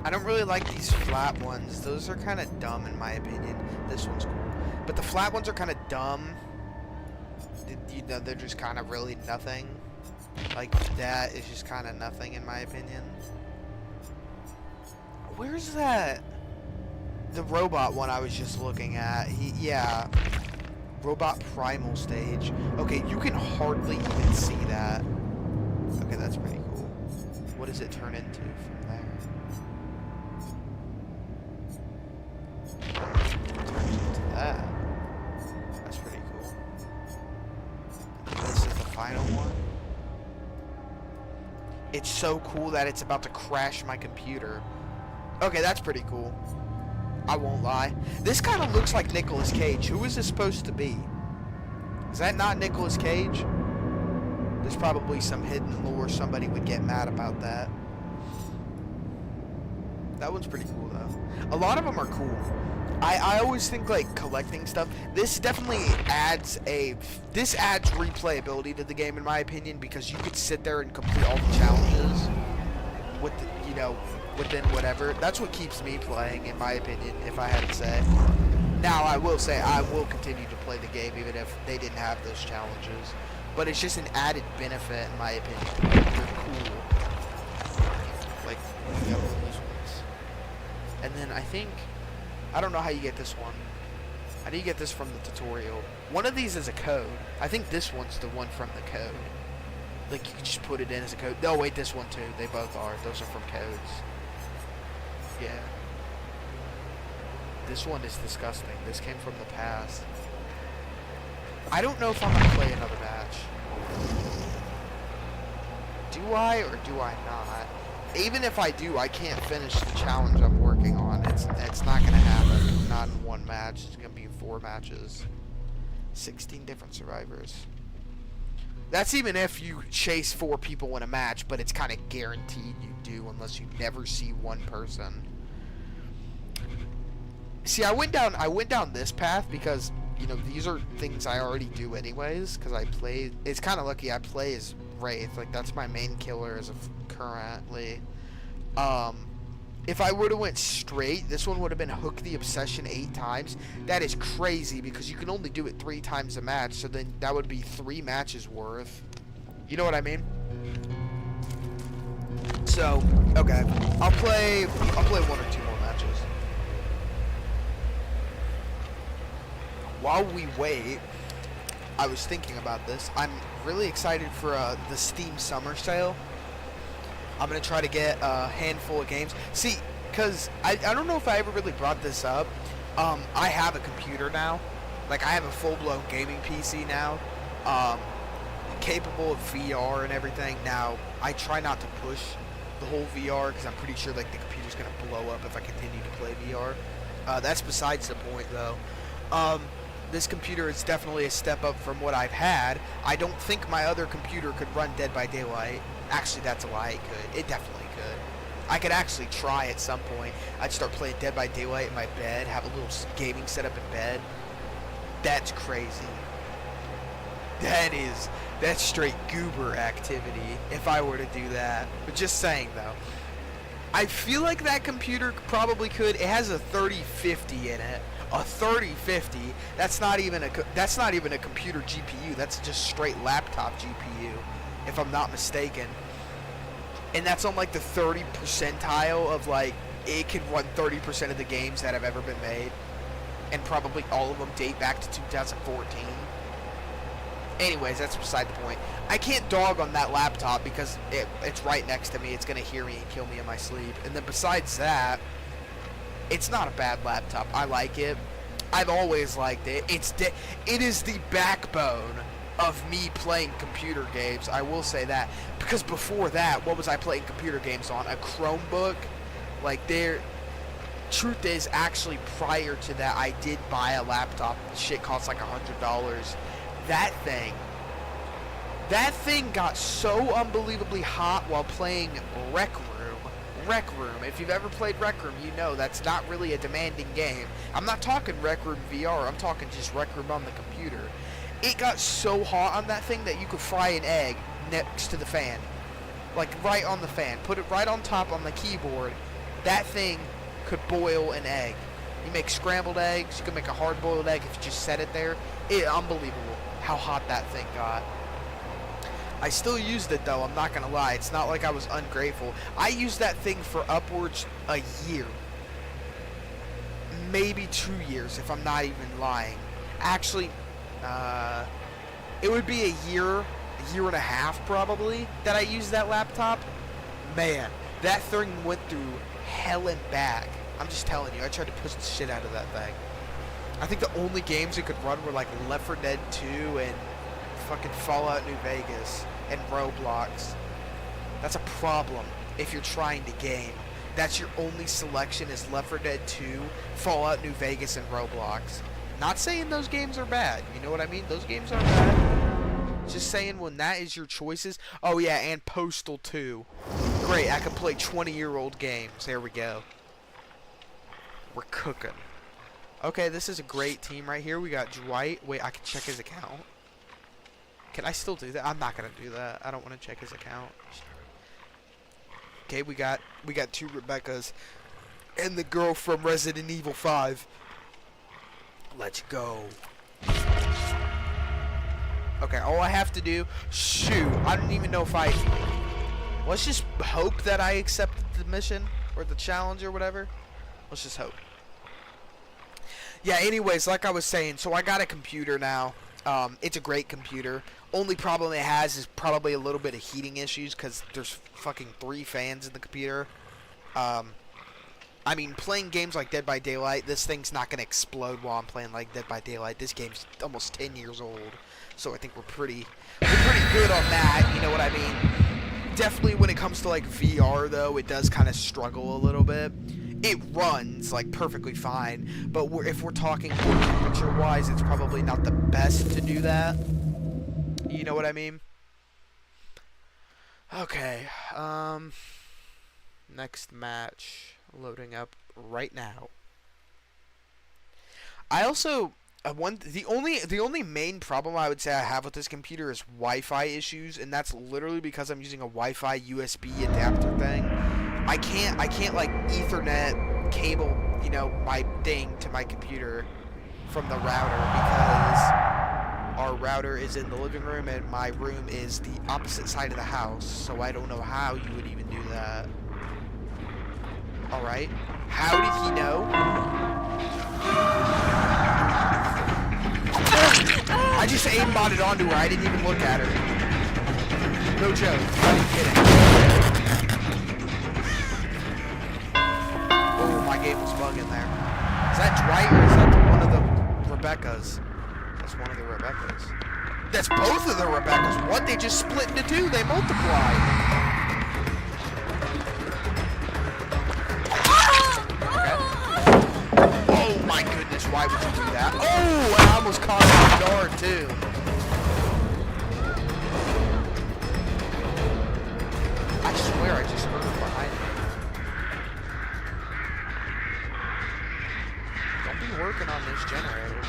I don't really like these flat ones. Those are kind of dumb in my opinion. This one's cool. But the flat ones are kind of dumb. You know, they're just kind of really nothing. Like, that is just kind of nothing in my opinion. Where's that? The robot one I was just looking at. Yeah. Robot primal stage. Okay, you can hardly even see that. Okay, that's pretty cool. What does it turn into from there? It turns into that. That's pretty cool. This is the final one. It's so cool that it's about to crash my computer. Okay, that's pretty cool. I won't lie. This kind of looks like Nicolas Cage. Who is this supposed to be? Is that not Nicolas Cage? There's probably some hidden lore. Somebody would get mad about that. That one's pretty cool, though. A lot of them are cool. I always think, like, collecting stuff. This definitely adds replayability to the game, in my opinion, because you could sit there and complete all the challenges with the, you know, within whatever. That's what keeps me playing, in my opinion, if I had to say. Now, I will say I will continue to play the game even if they didn't have those challenges. But it's just an added benefit, in my opinion. They're cool. Like, you got one of those ones. And then I don't know how you get this one. How do you get this from the tutorial? One of these is a code. I think this one's the one from the code. Like, you can just put it in as a code. No, wait, this one too. They both are. Those are from codes. Yeah. This one is disgusting. This came from the past. I don't know if I'm going to play another match. Do I or do I not? Even if I do, I can't finish the challenge I'm working on. It's not going to happen. Not in one match. It's going to be 4 matches. 16 different survivors. That's even if you chase 4 people in a match, but it's kind of guaranteed you do unless you never see one person. See, I went down this path because you know, these are things I already do anyways, because I play, it's kind of lucky I play as Wraith, like, that's my main killer as of currently. If I would have went straight, this one would have been Hook the Obsession 8 times. That is crazy, because you can only do it 3 times a match, so then that would be 3 matches worth. You know what I mean? So, okay, I'll play 1 or 2 more matches. While we wait, I was thinking about this. I'm really excited for the Steam Summer Sale. I'm going to try to get a handful of games. See, because I don't know if I ever really brought this up. I have a computer now. Like, I have a full-blown gaming PC now. Capable of VR and everything. Now, I try not to push the whole VR because I'm pretty sure, like, the computer's going to blow up if I continue to play VR. That's besides the point, though. This computer is definitely a step up from what I've had. I don't think my other computer could run Dead by Daylight. Actually, that's a lie. It could. It definitely could. I could actually try at some point. I'd start playing Dead by Daylight in my bed, have a little gaming setup in bed. That's crazy. That's straight goober activity if I were to do that. But just saying, though. I feel like that computer probably could. It has a 3050 in it. A 3050. That's not even a computer GPU. That's just straight laptop GPU, if I'm not mistaken. And that's on like the 30 percentile of like it can run 30% of the games that have ever been made, and probably all of them date back to 2014. Anyways, that's beside the point. I can't dog on that laptop because it's right next to me. It's gonna hear me and kill me in my sleep. And then besides that, it's not a bad laptop. I like it. I've always liked it. It is the backbone of me playing computer games. I will say that, because before that, what was I playing computer games on? A Chromebook. Like, truth is, actually prior to that, I did buy a laptop. Shit cost like $100. That thing got so unbelievably hot while playing Rec Room. If you've ever played Rec Room, you know that's not really a demanding game. I'm not talking Rec Room VR. I'm talking just Rec Room on the computer. It got so hot on that thing that you could fry an egg next to the fan. Like, right on the fan. Put it right on top on the keyboard. That thing could boil an egg. You make scrambled eggs. You can make a hard-boiled egg if you just set it there. Unbelievable how hot that thing got. I still used it, though. I'm not going to lie. It's not like I was ungrateful. I used that thing for upwards a year. Maybe 2 years, if I'm not even lying. Actually, it would be a year and a half, probably, that I used that laptop. Man, that thing went through hell and back. I'm just telling you, I tried to push the shit out of that thing. I think the only games it could run were like Left 4 Dead 2 and fucking Fallout New Vegas and Roblox. That's a problem if you're trying to game. That's your only selection is Left 4 Dead 2, Fallout New Vegas, and Roblox. Not saying those games are bad. You know what I mean? Those games aren't bad. Just saying when that is your choices. Oh yeah, and Postal 2. Great, I can play 20-year-old games. There we go. We're cooking. Okay, this is a great team right here. We got Dwight. Wait, I can check his account. Can I still do that? I'm not gonna do that. I don't want to check his account. Okay, we got 2 Rebeccas and the girl from Resident Evil 5. Let's go. Okay, all I have to do... Shoot, I don't even know if I... Let's just hope that I accepted the mission or the challenge or whatever. Let's just hope. Yeah, anyways, like I was saying, so I got a computer now. It's a great computer. Only problem it has is probably a little bit of heating issues because there's fucking 3 fans in the computer. I mean, playing games like Dead by Daylight, this thing's not going to explode while I'm playing like Dead by Daylight. This game's almost 10 years old, so I think we're pretty good on that, you know what I mean? Definitely when it comes to like VR though, it does kind of struggle a little bit. It runs like perfectly fine, but if we're talking temperature-wise, it's probably not the best to do that. You know what I mean? Okay, next match loading up right now. I also The only main problem I would say I have with this computer is Wi-Fi issues, and that's literally because I'm using a Wi-Fi USB adapter thing. I can't like Ethernet cable, you know, my thing to my computer from the router because our router is in the living room and my room is the opposite side of the house, so I don't know how you would even do that. Alright. How did he know? I just aimbotted onto her. I didn't even look at her. No joke. I'm kidding. Oh, my game was bugging there. Is that Dwight or is that one of the Rebeccas? That's one of the Rebeccas. That's both of the Rebeccas. What? They just split into two. They multiplied. My goodness, why would you do that? Oh, I almost caught her off guard, too. I swear I just heard her behind me. Don't be working on this generator.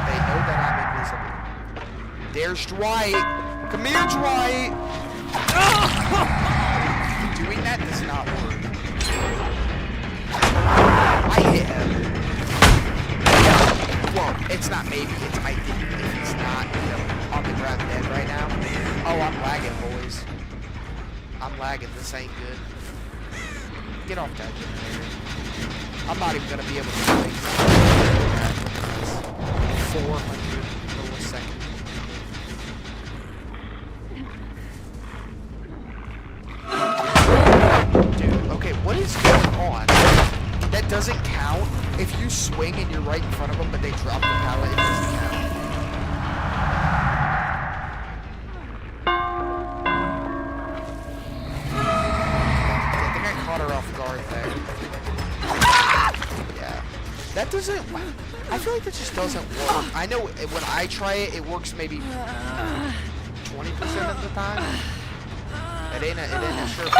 They know that I'm invisible. There's Dwight. Come here, Dwight. Doing that does not work. I hit him. Well, it's not maybe, it's I think if he's not, you know, on the ground dead right now. Oh, I'm lagging, boys. I'm lagging. This ain't good. Get off that generator. I'm not even gonna be able to play. 400 milliseconds. What is going on? That doesn't count. If you swing and you're right in front of them, but they drop the pallet, it doesn't count. I think I caught her off guard there. Yeah. That doesn't... I feel like that just doesn't work. I know when I try it, it works maybe 20% of the time. It ain't a sure thing.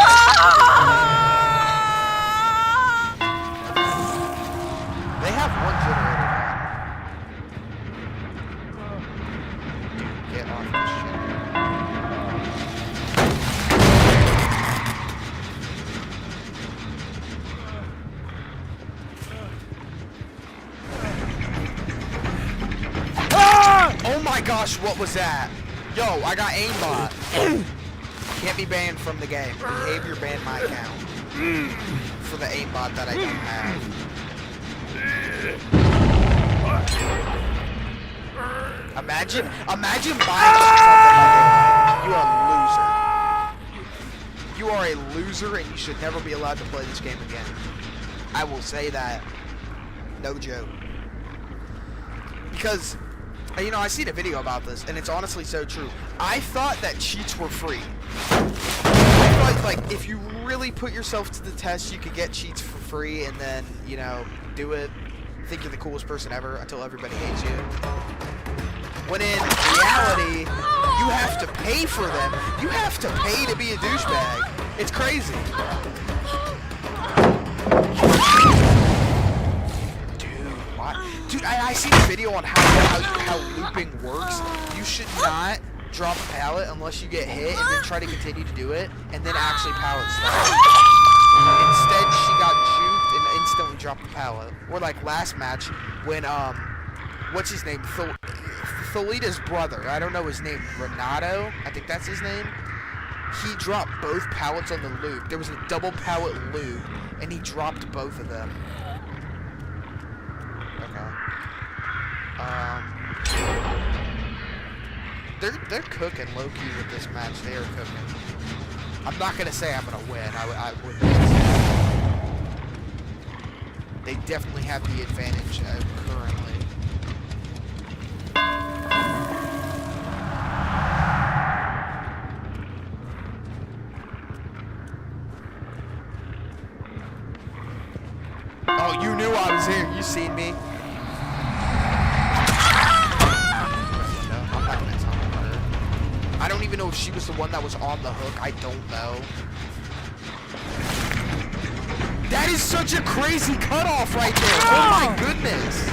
They have one generator on. Dude, get off this shit. Ah! Oh my gosh, what was that? Yo, I got aimbot. Can't be banned from the game. Behavior banned my account. For the aimbot that I don't have. Imagine buying something like that. You are a loser. You are a loser and you should never be allowed to play this game again. I will say that. No joke. Because, you know, I seen a video about this and it's honestly so true. I thought that cheats were free. I thought, like, if you really put yourself to the test, you could get cheats for free and then, you know, do it. Think you're the coolest person ever until everybody hates you. When in reality, you have to pay for them. You have to pay to be a douchebag. It's crazy. Dude, what? Dude, I seen a video on how looping works. You should not drop a pallet unless you get hit and then try to continue to do it and then actually pallet start. Instead, she got juked and instantly dropped the pallet. Or like last match when, what's his name? Thalita's brother. I don't know his name. Renato? I think that's his name. He dropped both pallets on the loop. There was a double pallet loop and he dropped both of them. Okay. They're cooking low-key with this match. They are cooking. I'm not going to say I'm going to win. I wouldn't. They definitely have the advantage currently. Oh, you knew I was here. You seen me. I don't even know if she was the one that was on the hook. I don't know. That is such a crazy cutoff right there. Oh my goodness.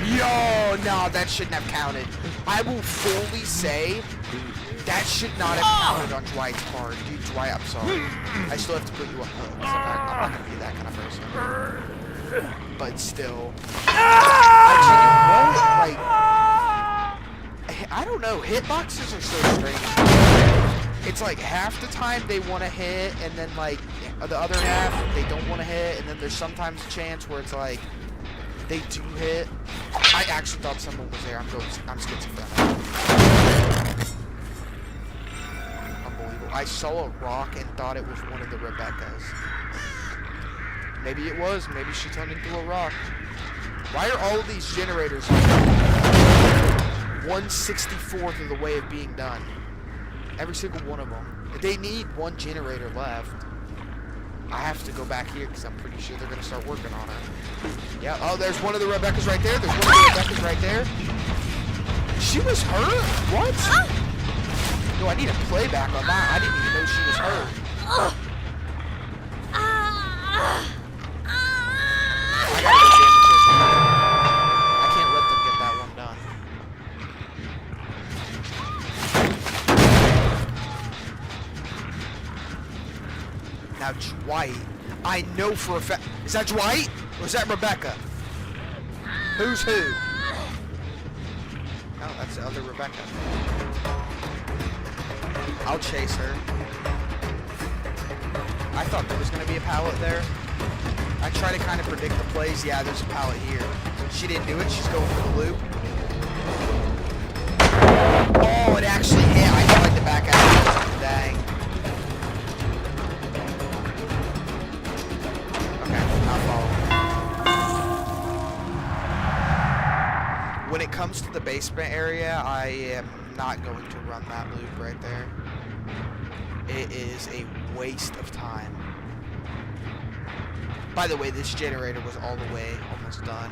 Yo, no, that shouldn't have counted. I will fully say that should not have counted on Dwight's part. Dude, Dwight, I'm sorry. I still have to put you on hooks. I'm not going to be that kind of person. But still. I don't know. Hitboxes are so strange. It's like half the time they want to hit, and then like the other half they don't want to hit, and then there's sometimes a chance where it's like they do hit. I actually thought someone was there. I'm schizophrenic. Unbelievable. I saw a rock and thought it was one of the Rebecca's. Maybe it was. Maybe she turned into a rock. Why are all of these generators 1/64th of the way of being done? Every single one of them. They need one generator left. I have to go back here because I'm pretty sure they're going to start working on it. Yeah. Oh, there's one of the Rebecca's right there. There's one of the Rebecca's right there. She was hurt? What? No, I need a playback on that. I didn't even know she was hurt. I gotta go damage this one. I can't let them get that one done. Now, Dwight, I know for a fact. Is that Dwight? Or is that Rebecca? Who's who? Oh, that's the other Rebecca. I'll chase her. I thought there was going to be a pallet there. I try to kind of predict the plays. Yeah, there's a pallet here. She didn't do it. She's going for the loop. Oh, it actually hit. I tried to back out. Dang. Okay, not following. When it comes to the basement area, I am not going to run that loop right there. It is a waste of time. By the way, this generator was all the way almost done.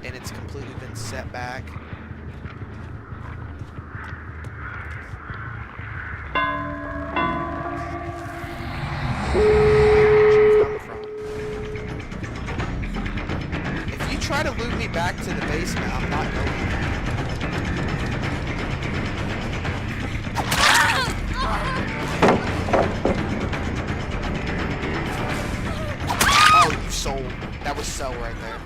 And it's completely been set back. If you try to loop me back to the basement, I'm not going there. Soul. That was Cell right there.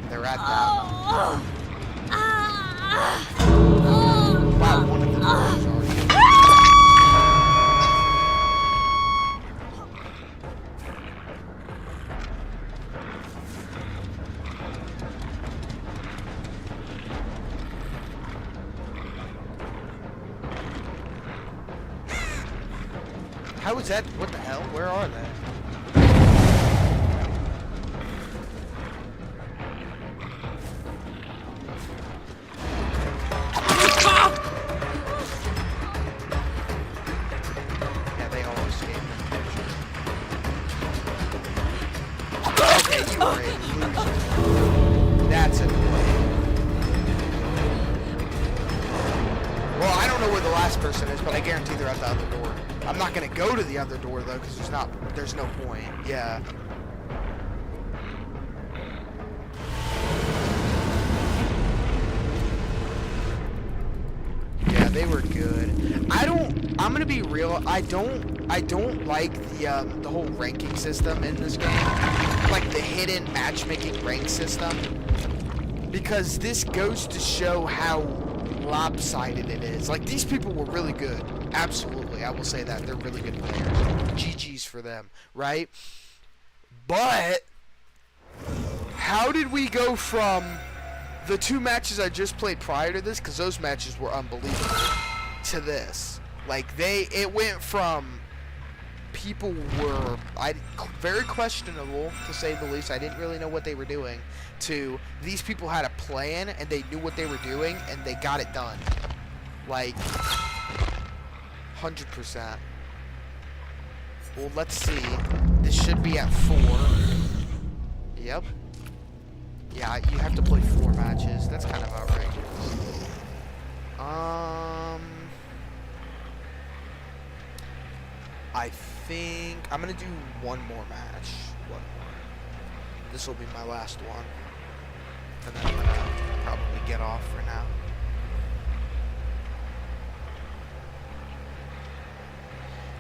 They're at that. Wow, one of them is already. How is that? What the hell? Where are they? Yeah, they all escaped. Okay, you are a loser. That's annoying. Well, I don't know where the last person is, but I guarantee they're at the other door. I'm not gonna go to the other door though, because there's no point. Yeah. Yeah, they were good. I'm gonna be real. I don't like the whole ranking system in this game, like the hidden matchmaking rank system, because this goes to show how lopsided it is. Like, these people were really good. Absolutely, I will say that. They're really good players. GG's for them, right? But how did we go from the two matches I just played prior to this, because those matches were unbelievable, to this? Like, it went from people were very questionable, to say the least. I didn't really know what they were doing, to these people had a plan and they knew what they were doing and they got it done. Like, 100%. Well, let's see. This should be at 4. Yep. Yeah, you have to play 4 matches. That's kind of outrageous. I think I'm gonna do one more match. One more. This will be my last one. And then I'm gonna probably get off for now.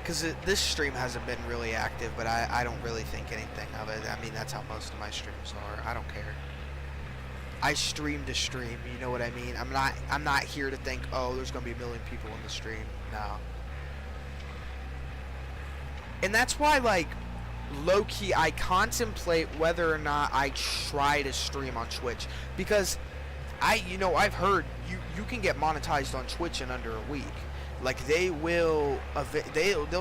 Because this stream hasn't been really active, but I don't really think anything of it. I mean, that's how most of my streams are. I don't care. I stream to stream, you know what I mean? I'm not here to think, oh, there's gonna be a million people in the stream. No. And that's why, like, low-key, I contemplate whether or not I try to stream on Twitch. Because I've heard you can get monetized on Twitch in under a week. Like, they'll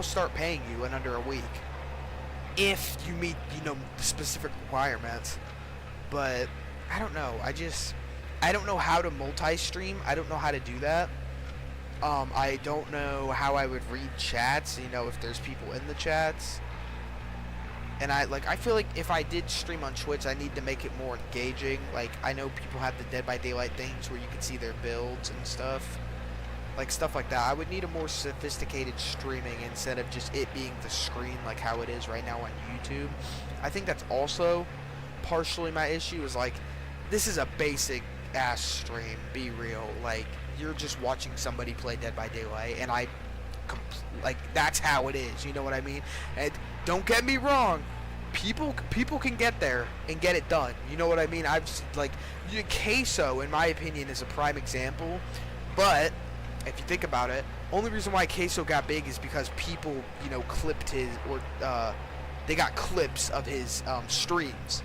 start paying you in under a week if you meet, the specific requirements. But I don't know. I don't know how to multi-stream. I don't know how to do that. I don't know how I would read chats, if there's people in the chats. And I feel like if I did stream on Twitch, I need to make it more engaging. Like, I know people have the Dead by Daylight things where you can see their builds and stuff. Like, stuff like that. I would need a more sophisticated streaming instead of just it being the screen like how it is right now on YouTube. I think that's also partially my issue, is like, this is a basic ass stream, be real. Like, you're just watching somebody play Dead by Daylight, and that's how it is, you know what I mean? And don't get me wrong, people can get there and get it done, you know what I mean? Queso, in my opinion, is a prime example, but if you think about it, only reason why Queso got big is because people, clipped his, or they got clips of his streams,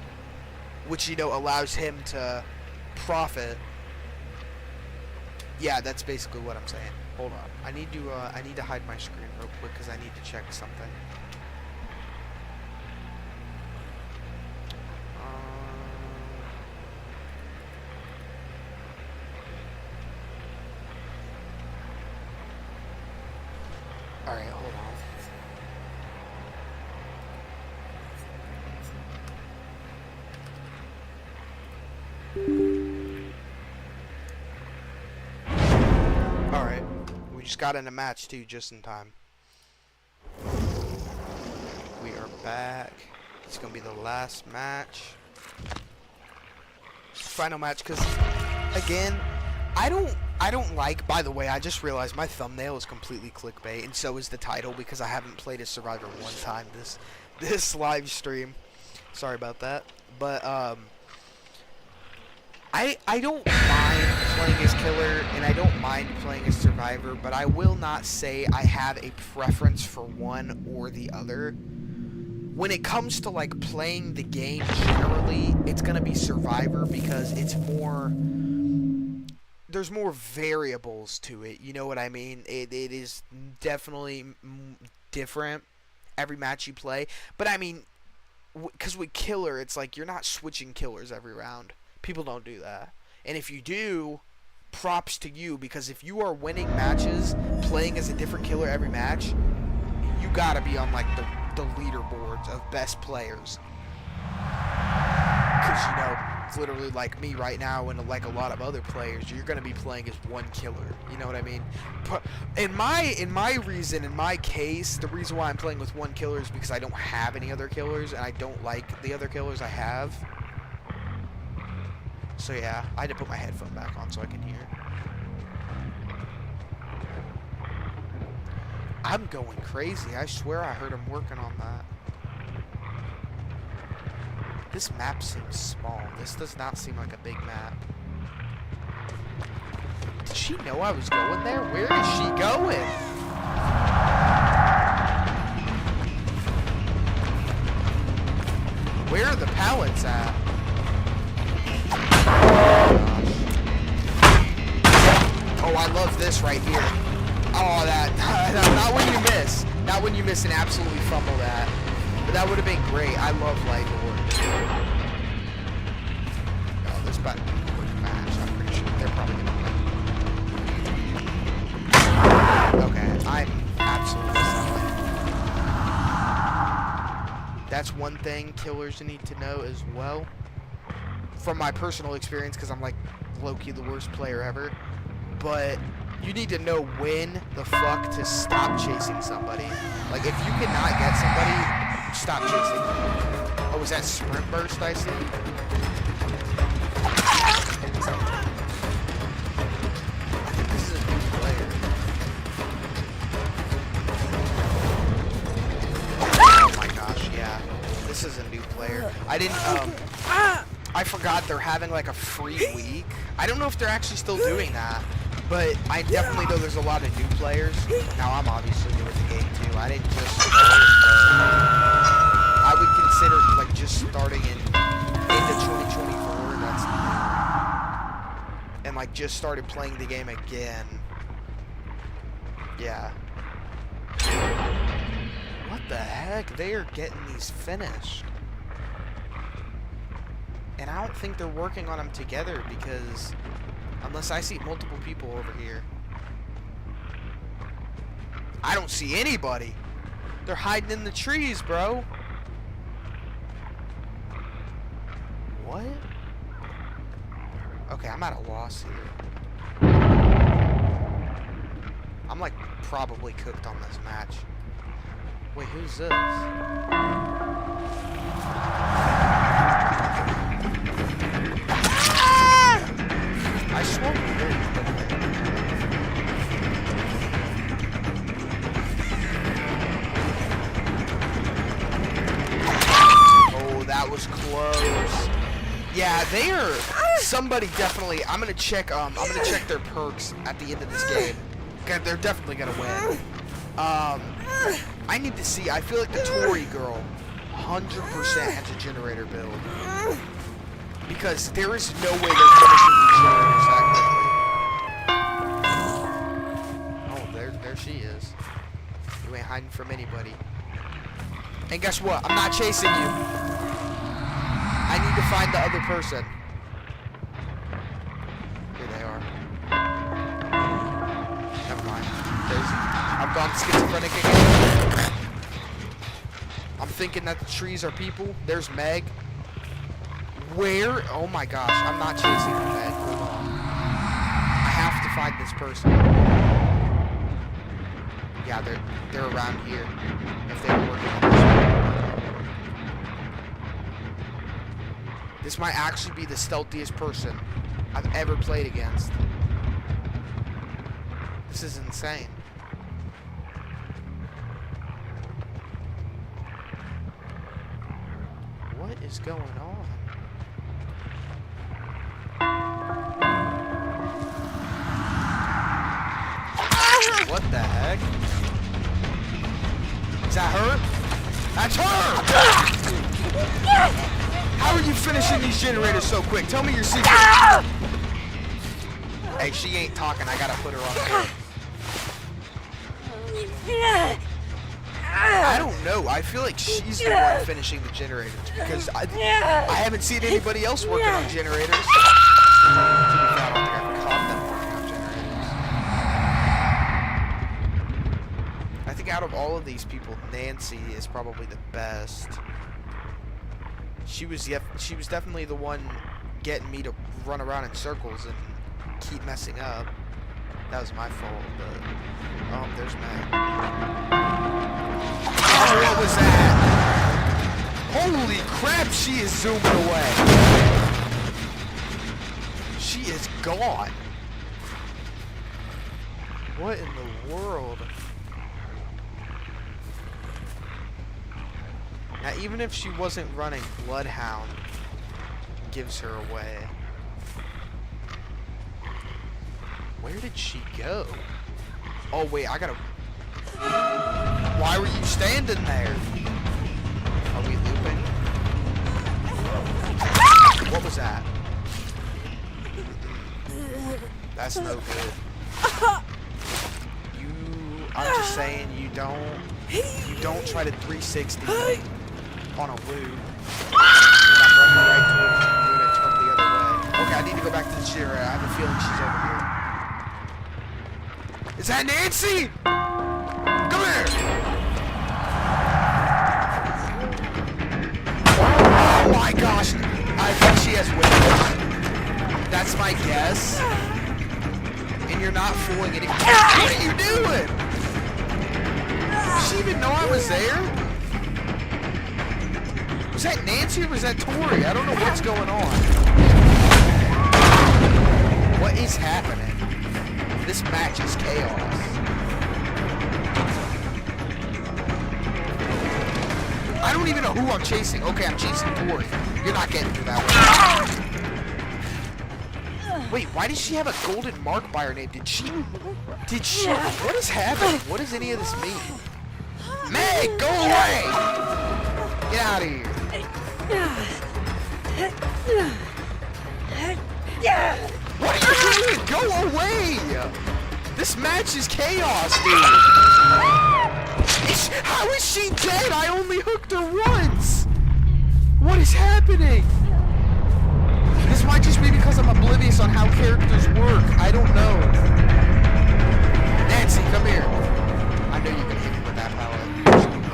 which, allows him to profit. Yeah, that's basically what I'm saying. Hold on. I need to hide my screen real quick because I need to check something. Alright, hold on. Alright, we just got in a match too, just in time. We are back. It's gonna be the last match. Final match, because again, I don't like, by the way, I just realized my thumbnail is completely clickbait, and so is the title, because I haven't played as Survivor one time this live stream. Sorry about that. But I don't mind playing as Killer, and I don't mind playing as Survivor, but I will not say I have a preference for one or the other. When it comes to, like, playing the game generally, it's going to be Survivor because it's more... There's more variables to it, you know what I mean? It is definitely different every match you play. But, I mean, because with Killer, it's like you're not switching killers every round. People don't do that. And if you do, props to you, because if you are winning matches playing as a different killer every match, you gotta be on, like, the leaderboards of best players. Because, it's literally like me right now and like a lot of other players, you're going to be playing as one killer. You know what I mean? In my case, the reason why I'm playing with one killer is because I don't have any other killers, and I don't like the other killers I have. So yeah, I had to put my headphone back on so I can hear. I'm going crazy. I swear I heard him working on that. This map seems small. This does not seem like a big map. Did she know I was going there? Where is she going? Where are the pallets at? Oh, I love this right here. Oh, not when you miss. Not when you miss and absolutely fumble that. But that would have been great. I love Light Lord. Oh, this about to be a quick match. I'm pretty sure they're probably going to win. Okay, I'm absolutely solid. That's one thing killers need to know as well. from my personal experience, because I'm like low-key the worst player ever, but you need to know when the fuck to stop chasing somebody. Like, if you cannot get somebody, stop chasing them. Oh, was that sprint burst I see? I think this is a new player. Oh my gosh, yeah. This is a new player. I didn't, I forgot they're having like a free week. I don't know if they're actually still doing that, but I definitely know there's a lot of new players. Now, I'm obviously new at the game too. I didn't just start, but I would consider like just starting into 2024. That's and like just started playing the game again. Yeah. What the heck? They are getting these finished. And I don't think they're working on them together, because unless I see multiple people over here, I don't see anybody. They're hiding in the trees, bro. What? Okay, I'm at a loss here. I'm like probably cooked on this match. Wait, who's this? I swear we did. Oh, that was close. Yeah, they are. Somebody definitely. I'm gonna check their perks at the end of this game. They're definitely gonna win. I need to see. I feel like the Tory girl 100% has a generator build. Because there is no way they're finishing these generators that quickly. Oh, there she is. You ain't hiding from anybody. And guess what? I'm not chasing you. I need to find the other person. Here they are. Never mind. I've gone schizophrenic again. I'm thinking that the trees are people. There's Meg. Where? Oh my gosh, I'm not chasing the Meg. Hold on. I have to find this person. Yeah, they're around here. If they were working on this. This might actually be the stealthiest person I've ever played against. This is insane. What is going on? What the heck? Is that her? That's her! How are you finishing these generators so quick? Tell me your secret. Hey, she ain't talking. I gotta put her on there. I don't know. I feel like she's the one finishing the generators, because I haven't seen anybody else working on generators. To be fair, I don't think I've caught them working on generators. I think out of all of these people, Nancy is probably the best. She was definitely the one getting me to run around in circles and keep messing up. That was my fault, but oh, there's Meg. Oh, what was that? Holy crap, she is zooming away. She is gone. What in the world? Now, even if she wasn't running, Bloodhound gives her away. Where did she go? Oh, wait, I gotta... Why were you standing there? Are we looping? What was that? That's no good. I'm just saying, you don't try to 360 on a loop. And I'm running right towards you and turn the other way. Okay, I need to go back to the generator. I have a feeling she's over here. Is that Nancy? Come here! Oh my gosh! I think she has windows. That's my guess. And you're not fooling anyone. What are you doing? Did she even know I was there? Was that Nancy or was that Tori? I don't know what's going on. What is happening? This match is chaos. I don't even know who I'm chasing. Okay, I'm chasing Tori. You're not getting through that one. Wait, why does she have a golden mark by her name? Did she? What is happening? What does any of this mean? Meg, go away! Get out of here. What are you doing? Go away! This match is chaos, dude. How is she dead? I only hooked her once. What is happening? This might just be because I'm oblivious on how characters work. I don't know. Nancy, come here. I know you're gonna hit me with that pallet.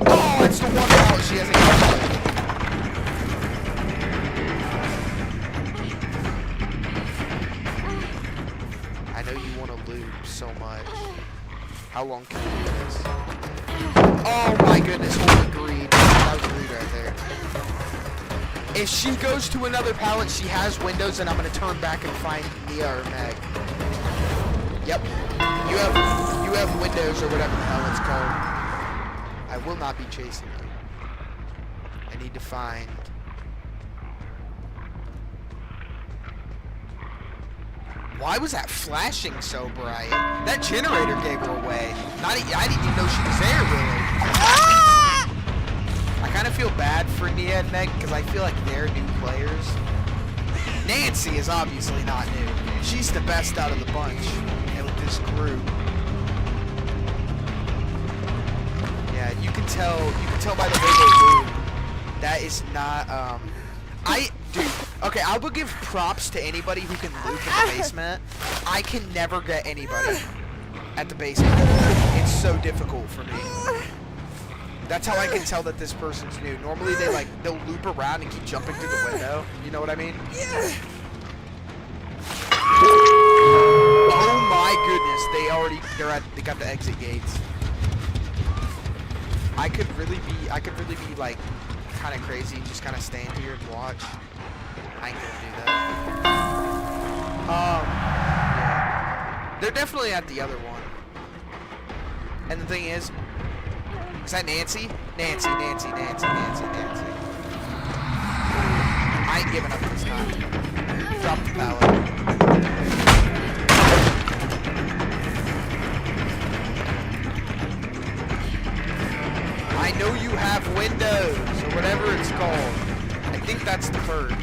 Oh, it's the one pallet she hasn't got. I know you want to loop so much. How long can you do this? Oh my goodness, holy greed. That was greed right there. If she goes to another pallet, she has windows, and I'm gonna turn back and find Mia or Meg. Yep. You have windows or whatever the hell it's called. I will not be chasing you. I need to find... Why was that flashing so bright? That generator gave her away. I didn't even know she was there, really. I kind of feel bad for Nia and Meg because I feel like they're new players. Nancy is obviously not new. She's the best out of the bunch and with this group. Yeah, you can tell by the way they move. That is not dude, okay, I will give props to anybody who can loop in the basement. I can never get anybody at the basement. It's so difficult for me. That's how I can tell that this person's new. Normally they'll loop around and keep jumping through the window. You know what I mean? Oh my goodness, they got the exit gates. I could really be like kind of crazy, just kind of stand here and watch. I ain't gonna do that. Yeah. They're definitely at the other one. And the thing is that Nancy? Nancy. I ain't giving up this time. Drop the pallet. I know you have windows, or whatever it's called. I think that's the bird. I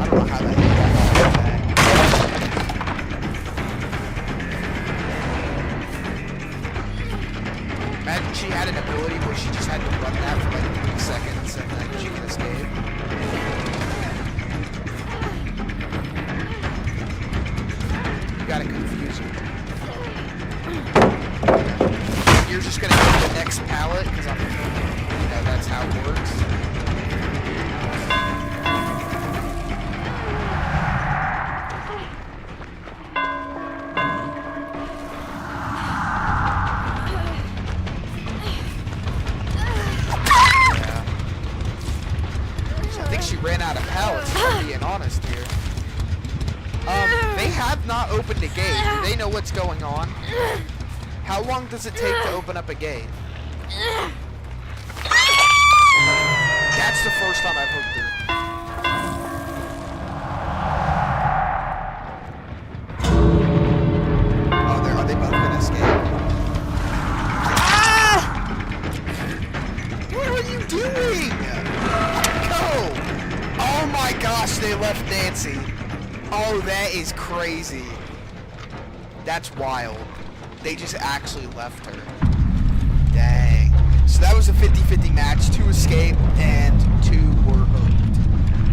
don't know how that is. Imagine she had an ability where she just had to run that for like 3 seconds and then she can escape. You gotta confuse her. You're just gonna hit the next pallet because that's how it works. Ran out of pallets, if I'm being honest here. They have not opened a gate. Do they know what's going on? How long does it take to open up a gate? That's the first time I've hooked her. Oh, are they both gonna escape? What are you doing? Go! Oh my gosh, they left Nancy. Oh, that is crazy. That's wild. They just actually left her. Dang. So that was a 50-50 match. 2 escaped and 2 were hooked.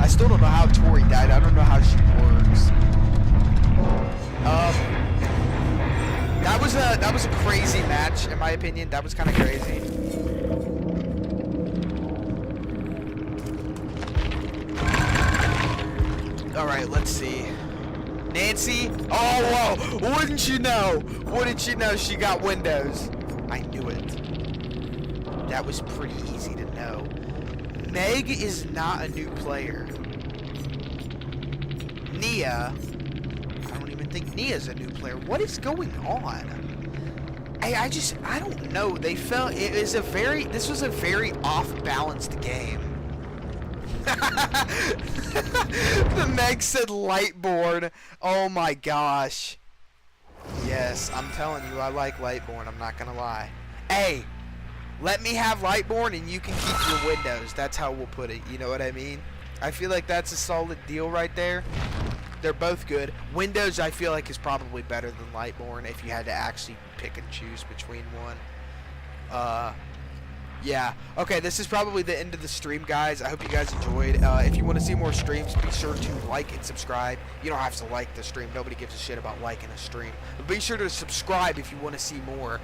I still don't know how Tori died. I don't know how she works. That was a crazy match, in my opinion. That was kind of crazy. Alright, let's see. Nancy? Oh, whoa! Wouldn't you know? Wouldn't you know she got Windows? I knew it. That was pretty easy to know. Meg is not a new player. Nia, I don't even think Nia's a new player. What is going on? I don't know. This was a very off-balanced game. The Meg said Lightborn. Oh my gosh. Yes, I'm telling you, I like Lightborn. I'm not gonna lie. Hey, let me have Lightborn and you can keep your Windows. That's how we'll put it. You know what I mean? I feel like that's a solid deal right there. They're both good. Windows, I feel like, is probably better than Lightborn if you had to actually pick and choose between one. Yeah. Okay, this is probably the end of the stream, guys. I hope you guys enjoyed. If you want to see more streams, be sure to like and subscribe. You don't have to like the stream. Nobody gives a shit about liking a stream. But be sure to subscribe if you want to see more.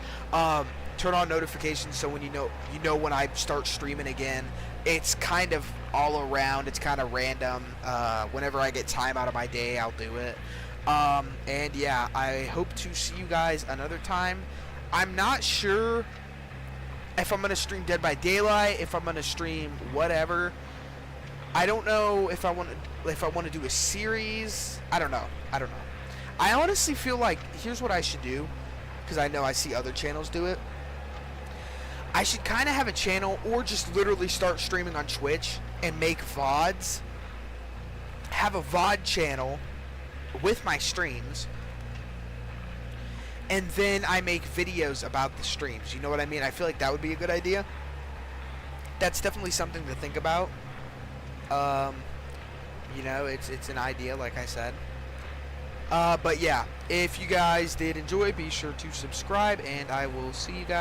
Turn on notifications so when you know when I start streaming again. It's kind of all around. It's kind of random. Whenever I get time out of my day, I'll do it. And yeah, I hope to see you guys another time. I'm not sure if I'm gonna stream Dead by Daylight, if I'm gonna stream whatever. I don't know if I want to do a series. I don't know. I honestly feel like here's what I should do, because I know I see other channels do it. I should kind of have a channel, or just literally start streaming on Twitch and make VODs. Have a VOD channel with my streams, and then I make videos about the streams. You know what I mean? I feel like that would be a good idea. That's definitely something to think about. You know, it's an idea, like I said. But yeah, if you guys did enjoy, be sure to subscribe, and I will see you guys.